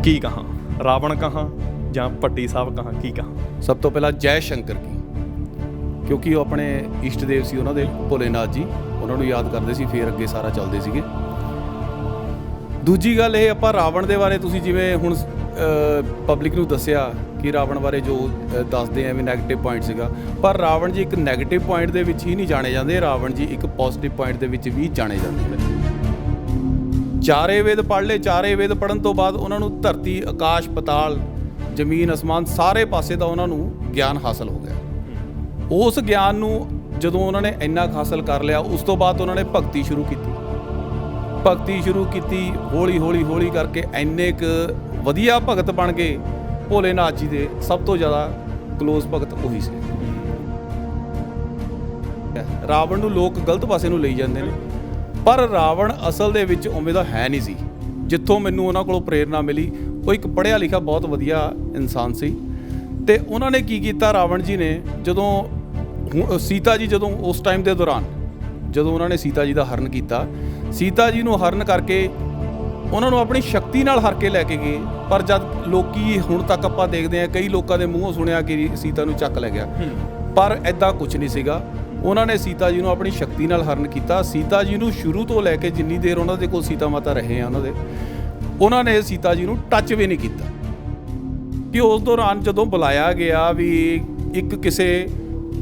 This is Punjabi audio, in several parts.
की कहाँ, रावण कहाँ ਜਾਂ ਭੱਟੀ ਸਾਹਿਬ ਕਹਾਂ, ਕੀ ਕਹਾਂ? ਸਭ ਤੋਂ ਪਹਿਲਾਂ ਜੈ ਸ਼ੰਕਰ ਕੀ, ਕਿਉਂਕਿ ਉਹ ਆਪਣੇ ਇਸ਼ਟ ਦੇਵ ਸੀ ਉਹਨਾਂ ਦੇ, ਭੋਲੇਨਾਥ ਜੀ, ਉਹਨਾਂ ਨੂੰ ਯਾਦ ਕਰਦੇ ਸੀ, ਫਿਰ ਅੱਗੇ ਸਾਰਾ ਚੱਲਦੇ ਸੀਗੇ। ਦੂਜੀ ਗੱਲ ਇਹ, ਆਪਾਂ ਰਾਵਣ ਦੇ ਬਾਰੇ ਤੁਸੀਂ ਜਿਵੇਂ ਹੁਣ ਪਬਲਿਕ ਨੂੰ ਦੱਸਿਆ ਕਿ ਰਾਵਣ ਬਾਰੇ ਜੋ ਦੱਸਦੇ ਐਵੇਂ ਨੈਗੇਟਿਵ ਪੁਆਇੰਟ ਸੀਗਾ, ਪਰ ਰਾਵਣ ਜੀ ਇੱਕ ਨੈਗੇਟਿਵ ਪੁਆਇੰਟ ਦੇ ਵਿੱਚ ਹੀ ਨਹੀਂ ਜਾਣੇ ਜਾਂਦੇ, ਰਾਵਣ ਜੀ ਇੱਕ ਪੋਜ਼ਿਟਿਵ ਪੁਆਇੰਟ ਦੇ ਵਿੱਚ ਵੀ ਜਾਣੇ ਜਾਂਦੇ ਨੇ। ਚਾਰੇ ਵੇਦ ਪੜ੍ਹ ਲਏ, ਚਾਰੇ ਵੇਦ ਪੜ੍ਹਨ ਤੋਂ ਬਾਅਦ ਉਹਨਾਂ ਨੂੰ ਧਰਤੀ, ਆਕਾਸ਼, ਪਤਾਲ, ਜ਼ਮੀਨ, ਅਸਮਾਨ ਸਾਰੇ ਪਾਸੇ ਦਾ ਉਹਨਾਂ ਨੂੰ ਗਿਆਨ ਹਾਸਲ ਹੋ ਗਿਆ। ਉਸ ਗਿਆਨ ਨੂੰ ਜਦੋਂ ਉਹਨਾਂ ਨੇ ਇੰਨਾ ਹਾਸਲ ਕਰ ਲਿਆ, ਉਸ ਤੋਂ ਬਾਅਦ ਉਹਨਾਂ ਨੇ ਭਗਤੀ ਸ਼ੁਰੂ ਕੀਤੀ। ਭਗਤੀ ਸ਼ੁਰੂ ਕੀਤੀ, ਹੌਲੀ ਹੌਲੀ ਹੌਲੀ ਕਰਕੇ ਇੰਨੇ ਕੁ ਵਧੀਆ ਭਗਤ ਬਣ ਗਏ। ਭੋਲੇਨਾਥ ਜੀ ਦੇ ਸਭ ਤੋਂ ਜ਼ਿਆਦਾ ਕਲੋਜ਼ ਭਗਤ ਉਹੀ ਸੀ। ਰਾਵਣ ਨੂੰ ਲੋਕ ਗਲਤ ਪਾਸੇ ਨੂੰ ਲਈ ਜਾਂਦੇ ਨੇ, ਪਰ ਰਾਵਣ ਅਸਲ ਦੇ ਵਿੱਚ ਉਵੇਂ ਦਾ ਹੈ ਨਹੀਂ ਸੀ। ਜਿੱਥੋਂ ਮੈਨੂੰ ਉਹਨਾਂ ਕੋਲੋਂ ਪ੍ਰੇਰਨਾ ਮਿਲੀ, ਉਹ ਇੱਕ ਪੜ੍ਹਿਆ ਲਿਖਿਆ ਬਹੁਤ ਵਧੀਆ ਇਨਸਾਨ ਸੀ। ਅਤੇ ਉਹਨਾਂ ਨੇ ਕੀ ਕੀਤਾ, ਰਾਵਣ ਜੀ ਨੇ ਜਦੋਂ ਸੀਤਾ ਜੀ, ਜਦੋਂ ਉਸ ਟਾਈਮ ਦੇ ਦੌਰਾਨ ਜਦੋਂ ਉਹਨਾਂ ਨੇ ਸੀਤਾ ਜੀ ਦਾ ਹਰਨ ਕੀਤਾ, ਸੀਤਾ ਜੀ ਨੂੰ ਹਰਨ ਕਰਕੇ ਉਹਨਾਂ ਨੂੰ ਆਪਣੀ ਸ਼ਕਤੀ ਨਾਲ ਹਰ ਕੇ ਲੈ ਕੇ ਗਏ। ਪਰ ਜਦ ਲੋਕੀ ਹੁਣ ਤੱਕ ਆਪਾਂ ਦੇਖਦੇ ਹਾਂ, ਕਈ ਲੋਕਾਂ ਦੇ ਮੂੰਹੋਂ ਸੁਣਿਆ ਕਿ ਸੀਤਾ ਨੂੰ ਚੱਕ ਲੈ ਗਿਆ, ਪਰ ਐਦਾਂ ਕੁਝ ਨਹੀਂ ਸੀਗਾ। ਉਹਨਾਂ ਨੇ ਸੀਤਾ ਜੀ ਨੂੰ ਆਪਣੀ ਸ਼ਕਤੀ ਨਾਲ ਹਰਨ ਕੀਤਾ। ਸੀਤਾ ਜੀ ਨੂੰ ਸ਼ੁਰੂ ਤੋਂ ਲੈ ਕੇ ਜਿੰਨੀ ਦੇਰ ਉਹਨਾਂ ਦੇ ਕੋਲ ਸੀਤਾ ਮਾਤਾ ਰਹੇ ਆ ਉਹਨਾਂ ਨੇ ਸੀਤਾ ਜੀ ਨੂੰ ਟੱਚ ਵੀ ਨਹੀਂ ਕੀਤਾ। ਕਿ ਉਸ ਦੌਰਾਨ ਜਦੋਂ ਬੁਲਾਇਆ ਗਿਆ ਵੀ ਇੱਕ ਕਿਸੇ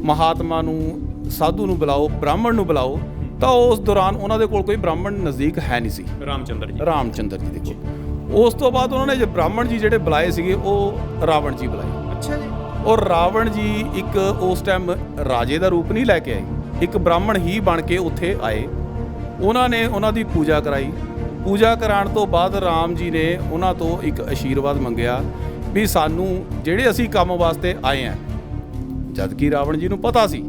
ਮਹਾਤਮਾ ਨੂੰ, ਸਾਧੂ ਨੂੰ ਬੁਲਾਓ, ਬ੍ਰਾਹਮਣ ਨੂੰ ਬੁਲਾਓ, ਤਾਂ ਉਸ ਦੌਰਾਨ ਉਹਨਾਂ ਦੇ ਕੋਲ ਕੋਈ ਬ੍ਰਾਹਮਣ ਨਜ਼ਦੀਕ ਹੈ ਨਹੀਂ ਸੀ। ਰਾਮਚੰਦਰ ਜੀ ਦੇ ਕੋਲ। ਉਸ ਤੋਂ ਬਾਅਦ ਉਹਨਾਂ ਨੇ ਬ੍ਰਾਹਮਣ ਜੀ ਜਿਹੜੇ ਬੁਲਾਏ ਸੀਗੇ, ਉਹ ਰਾਵਣ ਜੀ ਬੁਲਾਏ। ਅੱਛਾ ਜੀ। ਔਰ ਰਾਵਣ ਜੀ ਇੱਕ ਉਸ ਟਾਈਮ ਰਾਜੇ ਦਾ ਰੂਪ ਨਹੀਂ ਲੈ ਕੇ ਆਏ, ਇੱਕ ਬ੍ਰਾਹਮਣ ਹੀ ਬਣ ਕੇ ਉੱਥੇ ਆਏ। ਉਹਨਾਂ ਨੇ ਉਹਨਾਂ ਦੀ ਪੂਜਾ ਕਰਾਈ। ਪੂਜਾ ਕਰਾਉਣ ਤੋਂ ਬਾਅਦ ਰਾਮ ਜੀ ਨੇ ਉਹਨਾਂ ਤੋਂ ਇੱਕ ਆਸ਼ੀਰਵਾਦ ਮੰਗਿਆ ਵੀ ਸਾਨੂੰ ਜਿਹੜੇ ਅਸੀਂ ਕੰਮ ਵਾਸਤੇ ਆਏ ਹਾਂ, ਜਦ ਕਿ ਰਾਵਣ ਜੀ ਨੂੰ ਪਤਾ ਸੀ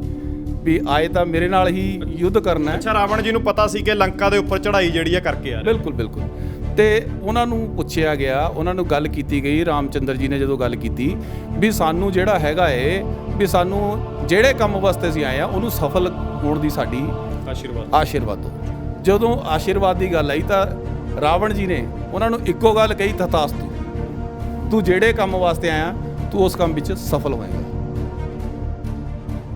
ਵੀ ਆਏ ਤਾਂ ਮੇਰੇ ਨਾਲ ਹੀ ਯੁੱਧ ਕਰਨਾ ਹੈ। ਅੱਛਾ, ਰਾਵਣ ਜੀ ਨੂੰ ਪਤਾ ਸੀ ਕਿ ਲੰਕਾ ਦੇ ਉੱਪਰ ਚੜ੍ਹਾਈ ਜਿਹੜੀ ਆ ਕਰਕੇ ਆ। ਬਿਲਕੁਲ ਬਿਲਕੁਲ। ਅਤੇ ਉਹਨਾਂ ਨੂੰ ਪੁੱਛਿਆ ਗਿਆ, ਉਹਨਾਂ ਨੂੰ ਗੱਲ ਕੀਤੀ ਗਈ। ਰਾਮਚੰਦਰ ਜੀ ਨੇ ਜਦੋਂ ਗੱਲ ਕੀਤੀ ਵੀ ਸਾਨੂੰ ਜਿਹੜਾ ਹੈਗਾ ਏ, ਵੀ ਸਾਨੂੰ ਜਿਹੜੇ ਕੰਮ ਵਾਸਤੇ ਅਸੀਂ ਆਏ ਹਾਂ ਉਹਨੂੰ ਸਫਲ ਹੋਣ ਦੀ ਸਾਡੀ ਆਸ਼ੀਰਵਾਦ ਦਿਓ। ਜਦੋਂ ਆਸ਼ੀਰਵਾਦ ਦੀ ਗੱਲ ਆਈ ਤਾਂ ਰਾਵਣ ਜੀ ਨੇ ਉਹਨਾਂ ਨੂੰ ਇੱਕੋ ਗੱਲ ਕਹੀ, ਤਥਾਸਤੂ, ਤੂੰ ਜਿਹੜੇ ਕੰਮ ਵਾਸਤੇ ਆਇਆ ਤੂੰ ਉਸ ਕੰਮ ਵਿੱਚ ਸਫਲ ਹੋਏਗਾ।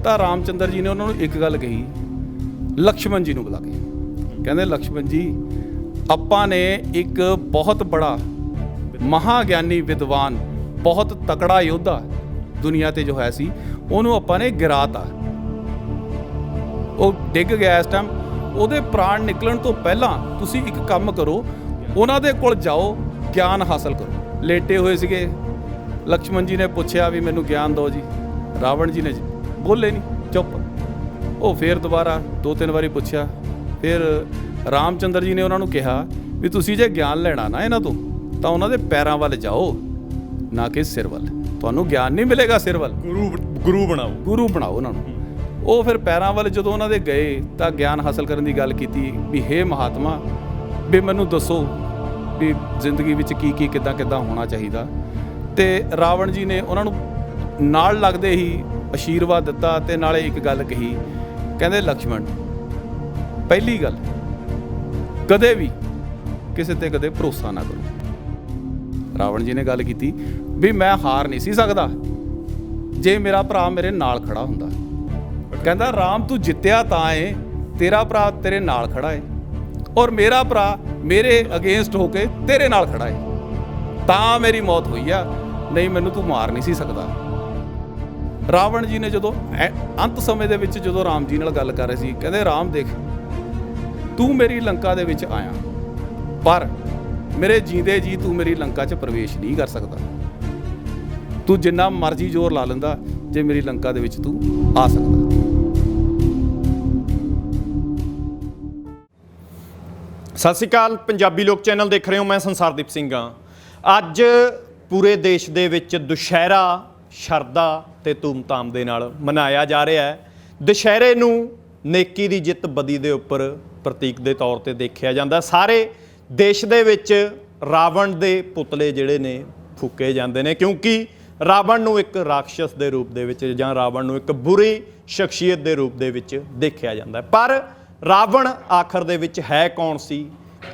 ਤਾਂ ਰਾਮਚੰਦਰ ਜੀ ਨੇ ਉਹਨਾਂ ਨੂੰ ਇੱਕ ਗੱਲ ਕਹੀ, ਲਕਸ਼ਮਣ ਜੀ ਨੂੰ ਬੁਲਾ ਕੇ ਕਹਿੰਦੇ, ਲਕਸ਼ਮਣ ਜੀ, ਆਪਾਂ ਨੇ ਇੱਕ ਬਹੁਤ ਬੜਾ ਮਹਾਗਿਆਨੀ ਵਿਦਵਾਨ, ਬਹੁਤ ਤਕੜਾ ਯੋਧਾ ਦੁਨੀਆ 'ਤੇ ਜੋ ਹੋਇਆ ਸੀ, ਉਹਨੂੰ ਆਪਾਂ ਨੇ ਗਿਰਾਤਾ। ਉਹ ਡਿੱਗ ਗਿਆ ਇਸ ਟਾਈਮ। ਉਹਦੇ ਪ੍ਰਾਣ ਨਿਕਲਣ ਤੋਂ ਪਹਿਲਾਂ ਤੁਸੀਂ ਇੱਕ ਕੰਮ ਕਰੋ, ਉਹਨਾਂ ਦੇ ਕੋਲ ਜਾਓ, ਗਿਆਨ ਹਾਸਲ ਕਰੋ। ਲੇਟੇ ਹੋਏ ਸੀਗੇ। ਲਕਸ਼ਮਣ ਜੀ ਨੇ ਪੁੱਛਿਆ ਵੀ ਮੈਨੂੰ ਗਿਆਨ ਦਿਓ ਜੀ। ਰਾਵਣ ਜੀ ਨੇ ਬੋਲੇ ਨਹੀਂ, ਚੁੱਪ। ਉਹ ਫਿਰ ਦੁਬਾਰਾ 2-3 ਵਾਰੀ ਪੁੱਛਿਆ। ਫਿਰ ਰਾਮਚੰਦਰ ਜੀ ਨੇ ਉਹਨਾਂ ਨੂੰ ਕਿਹਾ ਵੀ ਤੁਸੀਂ ਜੇ ਗਿਆਨ ਲੈਣਾ ਨਾ ਇਹਨਾਂ ਤੋਂ, ਤਾਂ ਉਹਨਾਂ ਦੇ ਪੈਰਾਂ ਵੱਲ ਜਾਓ, ਨਾ ਕਿ ਸਿਰ ਵੱਲ। ਤੁਹਾਨੂੰ ਗਿਆਨ ਨਹੀਂ ਮਿਲੇਗਾ ਸਿਰ ਵੱਲ। ਗੁਰੂ ਬਣਾਓ ਉਹਨਾਂ ਨੂੰ। ਉਹ ਫਿਰ ਪੈਰਾਂ ਵੱਲ ਜਦੋਂ ਉਹਨਾਂ ਦੇ ਗਏ ਤਾਂ ਗਿਆਨ ਹਾਸਲ ਕਰਨ ਦੀ ਗੱਲ ਕੀਤੀ ਵੀ ਹੇ ਮਹਾਤਮਾ, ਵੀ ਮੈਨੂੰ ਦੱਸੋ ਵੀ ਜ਼ਿੰਦਗੀ ਵਿੱਚ ਕੀ ਕੀ ਕਿੱਦਾਂ ਕਿੱਦਾਂ ਹੋਣਾ ਚਾਹੀਦਾ। ਅਤੇ ਰਾਵਣ ਜੀ ਨੇ ਉਹਨਾਂ ਨੂੰ ਨਾਲ ਲੱਗਦੇ ਹੀ ਆਸ਼ੀਰਵਾਦ ਦਿੱਤਾ ਅਤੇ ਨਾਲੇ ਇੱਕ ਗੱਲ ਕਹੀ, ਕਹਿੰਦੇ ਲਕਸ਼ਮਣ, ਪਹਿਲੀ ਗੱਲ, ਕਦੇ ਵੀ ਕਿਸੇ 'ਤੇ ਕਦੇ ਭਰੋਸਾ ਨਾ ਕਰੋ। ਰਾਵਣ ਜੀ ਨੇ ਗੱਲ ਕੀਤੀ ਵੀ ਮੈਂ ਹਾਰ ਨਹੀਂ ਸੀ ਸਕਦਾ ਜੇ ਮੇਰਾ ਭਰਾ ਮੇਰੇ ਨਾਲ ਖੜਾ ਹੁੰਦਾ। ਕਹਿੰਦਾ ਰਾਮ, ਤੂੰ ਜਿੱਤਿਆ ਤਾਂ ਏ, ਤੇਰਾ ਭਰਾ ਤੇਰੇ ਨਾਲ ਖੜਾ ਏ, ਔਰ ਮੇਰਾ ਭਰਾ ਮੇਰੇ ਅਗੇਂਸਟ ਹੋ ਕੇ ਤੇਰੇ ਨਾਲ ਖੜਾ ਏ, ਤਾਂ ਮੇਰੀ ਮੌਤ ਹੋਈ ਆ, ਨਹੀਂ ਮੈਨੂੰ ਤੂੰ ਮਾਰ ਨਹੀਂ ਸੀ ਸਕਦਾ। ਰਾਵਣ ਜੀ ਨੇ ਜਦੋਂ ਅੰਤ ਸਮੇਂ ਦੇ ਵਿੱਚ ਜਦੋਂ ਰਾਮ ਜੀ ਨਾਲ ਗੱਲ ਕਰ ਰਹੇ ਸੀ, ਕਹਿੰਦੇ ਰਾਮ ਦੇਖ, ਤੂੰ ਮੇਰੀ ਲੰਕਾ ਦੇ ਵਿੱਚ ਆਇਆ, ਪਰ ਮੇਰੇ ਜੀਂਦੇ ਜੀ ਤੂੰ ਮੇਰੀ ਲੰਕਾ 'ਚ ਪ੍ਰਵੇਸ਼ ਨਹੀਂ ਕਰ ਸਕਦਾ। ਤੂੰ ਜਿੰਨਾ ਮਰਜ਼ੀ ਜ਼ੋਰ ਲਾ ਲੈਂਦਾ, ਜੇ ਮੇਰੀ ਲੰਕਾ ਦੇ ਵਿੱਚ ਤੂੰ ਆ ਸਕਦਾ। ਸਤਿ ਸ਼੍ਰੀ ਅਕਾਲ, ਪੰਜਾਬੀ ਲੋਕ ਚੈਨਲ ਦੇਖ ਰਹੇ ਹੋ, ਮੈਂ ਸੰਸਾਰਦੀਪ ਸਿੰਘ ਹਾਂ। ਅੱਜ ਪੂਰੇ ਦੇਸ਼ ਦੇ ਵਿੱਚ ਦੁਸ਼ਹਿਰਾ ਸ਼ਰਧਾ ਤੇ ਧੂਮਧਾਮ ਦੇ ਨਾਲ ਮਨਾਇਆ ਜਾ ਰਿਹਾ ਹੈ। ਦੁਸ਼ਹਿਰੇ ਨੂੰ ਨੇਕੀ ਦੀ ਜਿੱਤ ਬਦੀ ਦੇ ਉੱਪਰ ਪ੍ਰਤੀਕ ਦੇ ਤੌਰ ਤੇ ਦੇਖਿਆ ਜਾਂਦਾ। ਸਾਰੇ ਦੇਸ਼ ਦੇ ਵਿੱਚ ਰਾਵਣ ਦੇ ਪੁਤਲੇ ਜਿਹੜੇ ਨੇ ਫੂਕੇ ਜਾਂਦੇ ਨੇ, ਕਿਉਂਕਿ ਰਾਵਣ ਨੂੰ ਇੱਕ ਰਾਖਸ਼ਸ ਦੇ ਰੂਪ ਦੇ ਵਿੱਚ ਜਾਂ ਰਾਵਣ ਨੂੰ ਇੱਕ ਬੁਰੀ ਸ਼ਖਸੀਅਤ ਦੇ ਰੂਪ ਦੇ ਵਿੱਚ ਦੇਖਿਆ ਜਾਂਦਾ। ਪਰ ਰਾਵਣ ਆਖਰ ਦੇ ਵਿੱਚ ਹੈ ਕੌਣ ਸੀ,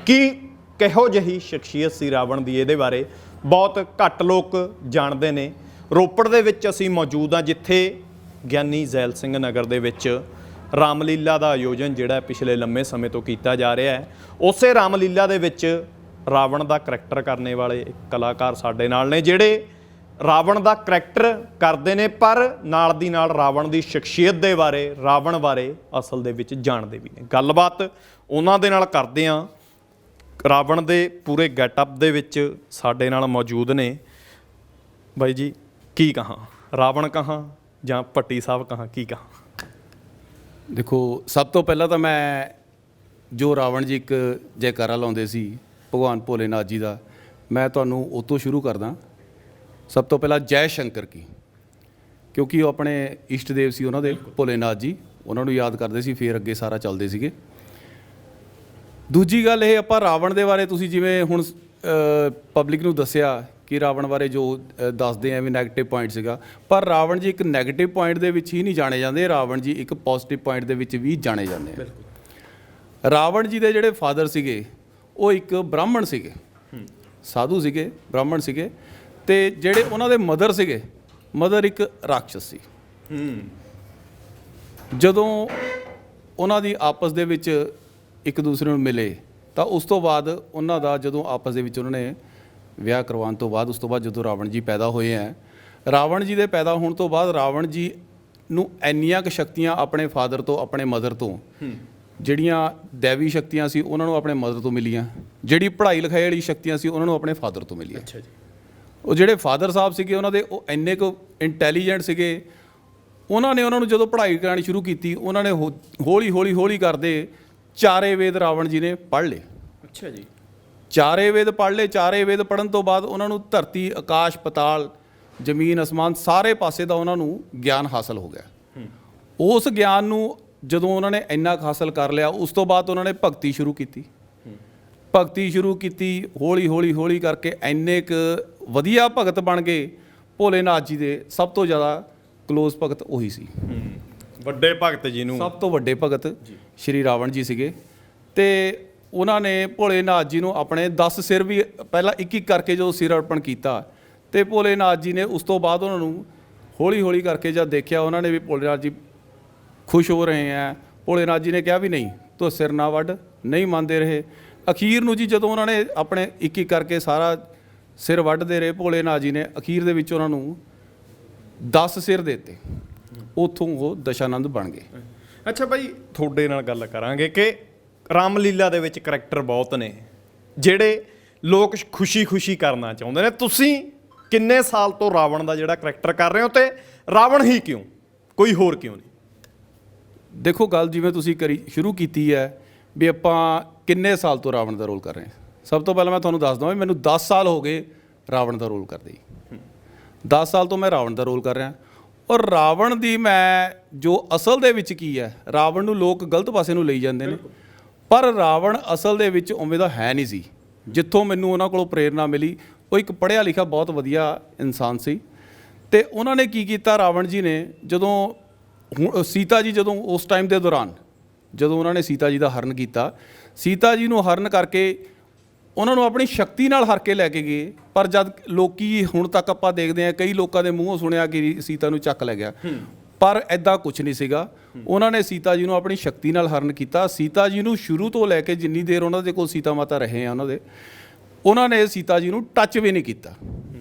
ਕਿਹੋ ਜਿਹੀ ਸ਼ਖਸੀਅਤ ਸੀ ਰਾਵਣ ਦੀ, ਇਹਦੇ ਬਾਰੇ ਬਹੁਤ ਘੱਟ ਲੋਕ ਜਾਣਦੇ ਨੇ। ਰੋਪੜ ਦੇ ਵਿੱਚ ਅਸੀਂ ਮੌਜੂਦ ਹਾਂ, ਜਿੱਥੇ ਗਿਆਨੀ ਜ਼ੈਲ ਸਿੰਘ ਨਗਰ ਦੇ ਵਿੱਚ ਰਾਮਲੀਲਾ ਦਾ ਆਯੋਜਨ ਜਿਹੜਾ ਪਿਛਲੇ ਲੰਮੇ ਸਮੇਂ ਤੋਂ ਕੀਤਾ ਜਾ ਰਿਹਾ ਹੈ। ਉਸੇ ਰਾਮਲੀਲਾ ਦੇ ਵਿੱਚ ਰਾਵਣ ਦਾ ਕਰੈਕਟਰ ਕਰਨੇ ਵਾਲੇ ਇੱਕ ਕਲਾਕਾਰ ਸਾਡੇ ਨਾਲ ਨੇ, ਜਿਹੜੇ ਰਾਵਣ ਦਾ ਕਰੈਕਟਰ ਕਰਦੇ ਨੇ, ਪਰ ਨਾਲ ਦੀ ਨਾਲ ਰਾਵਣ ਦੀ ਸ਼ਖਸੀਅਤ ਦੇ ਬਾਰੇ, ਰਾਵਣ ਬਾਰੇ ਅਸਲ ਦੇ ਵਿੱਚ ਜਾਣਦੇ ਵੀ ਨੇ। ਗੱਲਬਾਤ ਉਹਨਾਂ ਦੇ ਨਾਲ ਕਰਦੇ ਹਾਂ। ਰਾਵਣ ਦੇ ਪੂਰੇ ਗੈਟਅਪ ਦੇ ਵਿੱਚ ਸਾਡੇ ਨਾਲ ਮੌਜੂਦ ਨੇ। ਬਾਈ ਜੀ, ਕੀ ਕਹਾਂ, ਰਾਵਣ ਕਹਾਂ ਜਾਂ ਭੱਟੀ ਸਾਹਿਬ ਕਹਾਂ, ਕੀ ਕਹਾਂ? ਦੇਖੋ, ਸਭ ਤੋਂ ਪਹਿਲਾਂ ਤਾਂ ਮੈਂ ਜੋ ਰਾਵਣ ਜੀ ਇੱਕ ਜੈਕਾਰਾ ਲਾਉਂਦੇ ਸੀ ਭਗਵਾਨ ਭੋਲੇਨਾਥ ਜੀ ਦਾ, ਮੈਂ ਤੁਹਾਨੂੰ ਉਹ ਤੋਂ ਸ਼ੁਰੂ ਕਰਦਾ। ਸਭ ਤੋਂ ਪਹਿਲਾਂ ਜੈ ਸ਼ੰਕਰ ਕੀ, ਕਿਉਂਕਿ ਉਹ ਆਪਣੇ ਇਸ਼ਟ ਦੇਵ ਸੀ ਉਹਨਾਂ ਦੇ, ਭੋਲੇਨਾਥ ਜੀ, ਉਹਨਾਂ ਨੂੰ ਯਾਦ ਕਰਦੇ ਸੀ, ਫਿਰ ਅੱਗੇ ਸਾਰਾ ਚੱਲਦੇ ਸੀਗੇ। ਦੂਜੀ ਗੱਲ ਇਹ, ਆਪਾਂ ਰਾਵਣ ਦੇ ਬਾਰੇ ਤੁਸੀਂ ਜਿਵੇਂ ਹੁਣ ਪਬਲਿਕ ਨੂੰ ਦੱਸਿਆ ਕਿ ਰਾਵਣ ਬਾਰੇ ਜੋ ਦੱਸਦੇ ਆ ਵੀ ਨੈਗੇਟਿਵ ਪੁਆਇੰਟ ਸੀਗਾ, ਪਰ ਰਾਵਣ ਜੀ ਇੱਕ ਨੈਗੇਟਿਵ ਪੁਆਇੰਟ ਦੇ ਵਿੱਚ ਹੀ ਨਹੀਂ ਜਾਣੇ ਜਾਂਦੇ, ਰਾਵਣ ਜੀ ਇੱਕ ਪੋਜ਼ਿਟਿਵ ਪੁਆਇੰਟ ਦੇ ਵਿੱਚ ਵੀ ਜਾਣੇ ਜਾਂਦੇ ਆ। ਰਾਵਣ ਜੀ ਦੇ ਜਿਹੜੇ ਫਾਦਰ ਸੀਗੇ ਉਹ ਇੱਕ ਬ੍ਰਾਹਮਣ ਸੀਗੇ, ਸਾਧੂ ਸੀਗੇ, ਬ੍ਰਾਹਮਣ ਸੀਗੇ, ਤੇ ਜਿਹੜੇ ਉਹਨਾਂ ਦੇ ਮਦਰ ਸੀਗੇ, ਮਦਰ ਇੱਕ ਰਾਖਸ਼ ਸੀ। ਜਦੋਂ ਉਹਨਾਂ ਦੀ ਆਪਸ ਦੇ ਵਿੱਚ ਇੱਕ ਦੂਸਰੇ ਨੂੰ ਮਿਲੇ ਤਾਂ ਉਸ ਤੋਂ ਬਾਅਦ ਉਹਨਾਂ ਦਾ ਜਦੋਂ ਆਪਸ ਦੇ ਵਿੱਚ ਉਹਨਾਂ ਨੇ ਵਿਆਹ ਕਰਵਾਉਣ ਤੋਂ ਬਾਅਦ, ਉਸ ਤੋਂ ਬਾਅਦ ਜਦੋਂ ਰਾਵਣ ਜੀ ਪੈਦਾ ਹੋਏ ਹੈ, ਰਾਵਣ ਜੀ ਦੇ ਪੈਦਾ ਹੋਣ ਤੋਂ ਬਾਅਦ ਰਾਵਣ ਜੀ ਨੂੰ ਇੰਨੀਆਂ ਕੁ ਸ਼ਕਤੀਆਂ ਆਪਣੇ ਫਾਦਰ ਤੋਂ, ਆਪਣੇ ਮਦਰ ਤੋਂ, ਜਿਹੜੀਆਂ ਦੈਵੀ ਸ਼ਕਤੀਆਂ ਸੀ ਉਹਨਾਂ ਨੂੰ ਆਪਣੇ ਮਦਰ ਤੋਂ ਮਿਲੀਆਂ, ਜਿਹੜੀ ਪੜ੍ਹਾਈ ਲਿਖਾਈ ਵਾਲੀ ਸ਼ਕਤੀਆਂ ਸੀ ਉਹਨਾਂ ਨੂੰ ਆਪਣੇ ਫਾਦਰ ਤੋਂ ਮਿਲੀਆਂ। ਅੱਛਾ ਜੀ। ਉਹ ਜਿਹੜੇ ਫਾਦਰ ਸਾਹਿਬ ਸੀਗੇ ਉਹਨਾਂ ਦੇ, ਉਹ ਇੰਨੇ ਕੁ ਇੰਟੈਲੀਜੈਂਟ ਸੀਗੇ, ਉਹਨਾਂ ਨੇ ਉਹਨਾਂ ਨੂੰ ਜਦੋਂ ਪੜ੍ਹਾਈ ਕਰਾਉਣੀ ਸ਼ੁਰੂ ਕੀਤੀ, ਉਹਨਾਂ ਨੇ ਹੌਲੀ ਕਰਦੇ ਚਾਰੇ ਵੇਦ ਰਾਵਣ ਜੀ ਨੇ ਪੜ੍ਹ ਲਏ। ਅੱਛਾ ਜੀ। ਚਾਰੇ ਵੇਦ ਪੜ੍ਹ ਲਏ। ਚਾਰੇ ਵੇਦ ਪੜ੍ਹਨ ਤੋਂ ਬਾਅਦ ਉਹਨਾਂ ਨੂੰ ਧਰਤੀ, ਆਕਾਸ਼, ਪਤਾਲ, ਜ਼ਮੀਨ, ਅਸਮਾਨ ਸਾਰੇ ਪਾਸੇ ਦਾ ਉਹਨਾਂ ਨੂੰ ਗਿਆਨ ਹਾਸਲ ਹੋ ਗਿਆ। ਉਸ ਗਿਆਨ ਨੂੰ ਜਦੋਂ ਉਹਨਾਂ ਨੇ ਇੰਨਾ ਕੁ ਹਾਸਲ ਕਰ ਲਿਆ, ਉਸ ਤੋਂ ਬਾਅਦ ਉਹਨਾਂ ਨੇ ਭਗਤੀ ਸ਼ੁਰੂ ਕੀਤੀ। ਭਗਤੀ ਸ਼ੁਰੂ ਕੀਤੀ, ਹੌਲੀ ਕਰਕੇ ਇੰਨੇ ਕੁ ਵਧੀਆ ਭਗਤ ਬਣ ਗਏ। ਭੋਲੇਨਾਥ ਜੀ ਦੇ ਸਭ ਤੋਂ ਜ਼ਿਆਦਾ ਕਲੋਜ਼ ਭਗਤ ਉਹੀ ਸੀ, ਵੱਡੇ ਭਗਤ ਜੀ ਨੂੰ, ਸਭ ਤੋਂ ਵੱਡੇ ਭਗਤ ਸ਼੍ਰੀ ਰਾਵਣ ਜੀ ਸੀਗੇ। ਤੇ ਉਹਨਾਂ ਨੇ ਭੋਲੇਨਾਥ ਜੀ ਨੂੰ ਆਪਣੇ 10 ਸਿਰ ਵੀ ਪਹਿਲਾਂ ਇੱਕ ਕਰਕੇ ਜਦੋਂ ਸਿਰ ਅਰਪਣ ਕੀਤਾ, ਤੇ ਭੋਲੇਨਾਥ ਜੀ ਨੇ ਉਸ ਤੋਂ ਬਾਅਦ ਉਹਨਾਂ ਨੂੰ ਹੌਲੀ ਕਰਕੇ ਜਦ ਦੇਖਿਆ, ਉਹਨਾਂ ਨੇ ਵੀ ਭੋਲੇਨਾਥ ਜੀ ਖੁਸ਼ ਹੋ ਰਹੇ ਹੈ। ਭੋਲੇਨਾਥ ਜੀ ਨੇ ਕਿਹਾ ਵੀ ਨਹੀਂ, ਤੂੰ ਸਿਰ ਨਾ ਵੱਢ, ਨਹੀਂ ਮੰਨਦੇ ਰਹੇ। ਅਖੀਰ ਨੂੰ ਜੀ ਜਦੋਂ ਉਹਨਾਂ ਨੇ ਆਪਣੇ ਇੱਕ ਕਰਕੇ ਸਾਰਾ ਸਿਰ ਵੱਢਦੇ ਰਹੇ, ਭੋਲੇਨਾਥ ਜੀ ਨੇ ਅਖੀਰ ਦੇ ਵਿੱਚ ਉਹਨਾਂ ਨੂੰ 10 ਸਿਰ ਦੇ ਦਿੱਤੇ। ਉੱਥੋਂ ਉਹ ਦਸ਼ਾਨੰਦ ਬਣ ਗਏ। ਅੱਛਾ ਬਾਈ, ਤੁਹਾਡੇ ਨਾਲ ਗੱਲ ਕਰਾਂਗੇ ਕਿ ਰਾਮਲੀਲਾ ਦੇ ਵਿੱਚ ਕਰੈਕਟਰ ਬਹੁਤ ਨੇ ਜਿਹੜੇ ਲੋਕ ਖੁਸ਼ੀ ਕਰਨਾ ਚਾਹੁੰਦੇ ਨੇ। ਤੁਸੀਂ ਕਿੰਨੇ ਸਾਲ ਤੋਂ ਰਾਵਣ ਦਾ ਜਿਹੜਾ ਕਰੈਕਟਰ ਕਰ ਰਹੇ ਹੋ, ਤੇ ਰਾਵਣ ਹੀ ਕਿਉਂ, ਕੋਈ ਹੋਰ ਕਿਉਂ ਨਹੀਂ? ਦੇਖੋ, ਗੱਲ ਜਿਵੇਂ ਤੁਸੀਂ ਸ਼ੁਰੂ ਕੀਤੀ ਹੈ ਵੀ ਆਪਾਂ ਕਿੰਨੇ ਸਾਲ ਤੋਂ ਰਾਵਣ ਦਾ ਰੋਲ ਕਰ ਰਹੇ ਹਾਂ। ਸਭ ਤੋਂ ਪਹਿਲਾਂ ਮੈਂ ਤੁਹਾਨੂੰ ਦੱਸ ਦਵਾਂ, ਮੈਨੂੰ 10 ਸਾਲ ਹੋ ਗਏ ਰਾਵਣ ਦਾ ਰੋਲ ਕਰਦੇ ਹੀ। 10 ਸਾਲ ਤੋਂ ਮੈਂ ਰਾਵਣ ਦਾ ਰੋਲ ਕਰ ਰਿਹਾ। ਔਰ ਰਾਵਣ ਦੀ ਮੈਂ ਜੋ ਅਸਲ ਦੇ ਵਿੱਚ ਕੀ ਹੈ, ਰਾਵਣ ਨੂੰ ਲੋਕ ਗਲਤ ਪਾਸੇ ਨੂੰ ਲਈ ਜਾਂਦੇ ਨੇ, ਪਰ ਰਾਵਣ ਅਸਲ ਦੇ ਵਿੱਚ ਉਵੇਂ ਦਾ ਹੈ ਨਹੀਂ ਸੀ। ਜਿੱਥੋਂ ਮੈਨੂੰ ਉਹਨਾਂ ਕੋਲੋਂ ਪ੍ਰੇਰਨਾ ਮਿਲੀ, ਉਹ ਇੱਕ ਪੜ੍ਹਿਆ ਲਿਖਿਆ ਬਹੁਤ ਵਧੀਆ ਇਨਸਾਨ ਸੀ। ਤੇ ਉਹਨਾਂ ਨੇ ਕੀ ਕੀਤਾ, ਰਾਵਣ ਜੀ ਨੇ ਜਦੋਂ ਸੀਤਾ ਜੀ, ਜਦੋਂ ਉਸ ਟਾਈਮ ਦੇ ਦੌਰਾਨ ਜਦੋਂ ਉਹਨਾਂ ਨੇ ਸੀਤਾ ਜੀ ਦਾ ਹਰਨ ਕੀਤਾ, ਸੀਤਾ ਜੀ ਨੂੰ ਹਰਨ ਕਰਕੇ ਉਹਨਾਂ ਨੂੰ ਆਪਣੀ ਸ਼ਕਤੀ ਨਾਲ ਹਰ ਕੇ ਲੈ ਕੇ ਗਏ। ਪਰ ਜਦ ਲੋਕੀ ਹੁਣ ਤੱਕ ਆਪਾਂ ਦੇਖਦੇ ਹਾਂ, ਕਈ ਲੋਕਾਂ ਦੇ ਮੂੰਹੋਂ ਸੁਣਿਆ ਕਿ ਸੀਤਾ ਨੂੰ ਚੱਕ ਲੈ ਗਿਆ, ਪਰ ਐਦਾਂ ਕੁਝ ਨਹੀਂ ਸੀਗਾ। ਉਹਨਾਂ ਨੇ ਸੀਤਾ ਜੀ ਨੂੰ ਆਪਣੀ ਸ਼ਕਤੀ ਨਾਲ ਹਰਨ ਕੀਤਾ। ਸੀਤਾ ਜੀ ਨੂੰ ਸ਼ੁਰੂ ਤੋਂ ਲੈ ਕੇ ਜਿੰਨੀ ਦੇਰ ਉਹਨਾਂ ਦੇ ਕੋਲ ਸੀਤਾ ਮਾਤਾ ਰਹੇ ਆ ਉਹਨਾਂ ਨੇ ਸੀਤਾ ਜੀ ਨੂੰ ਟੱਚ ਵੀ ਨਹੀਂ ਕੀਤਾ।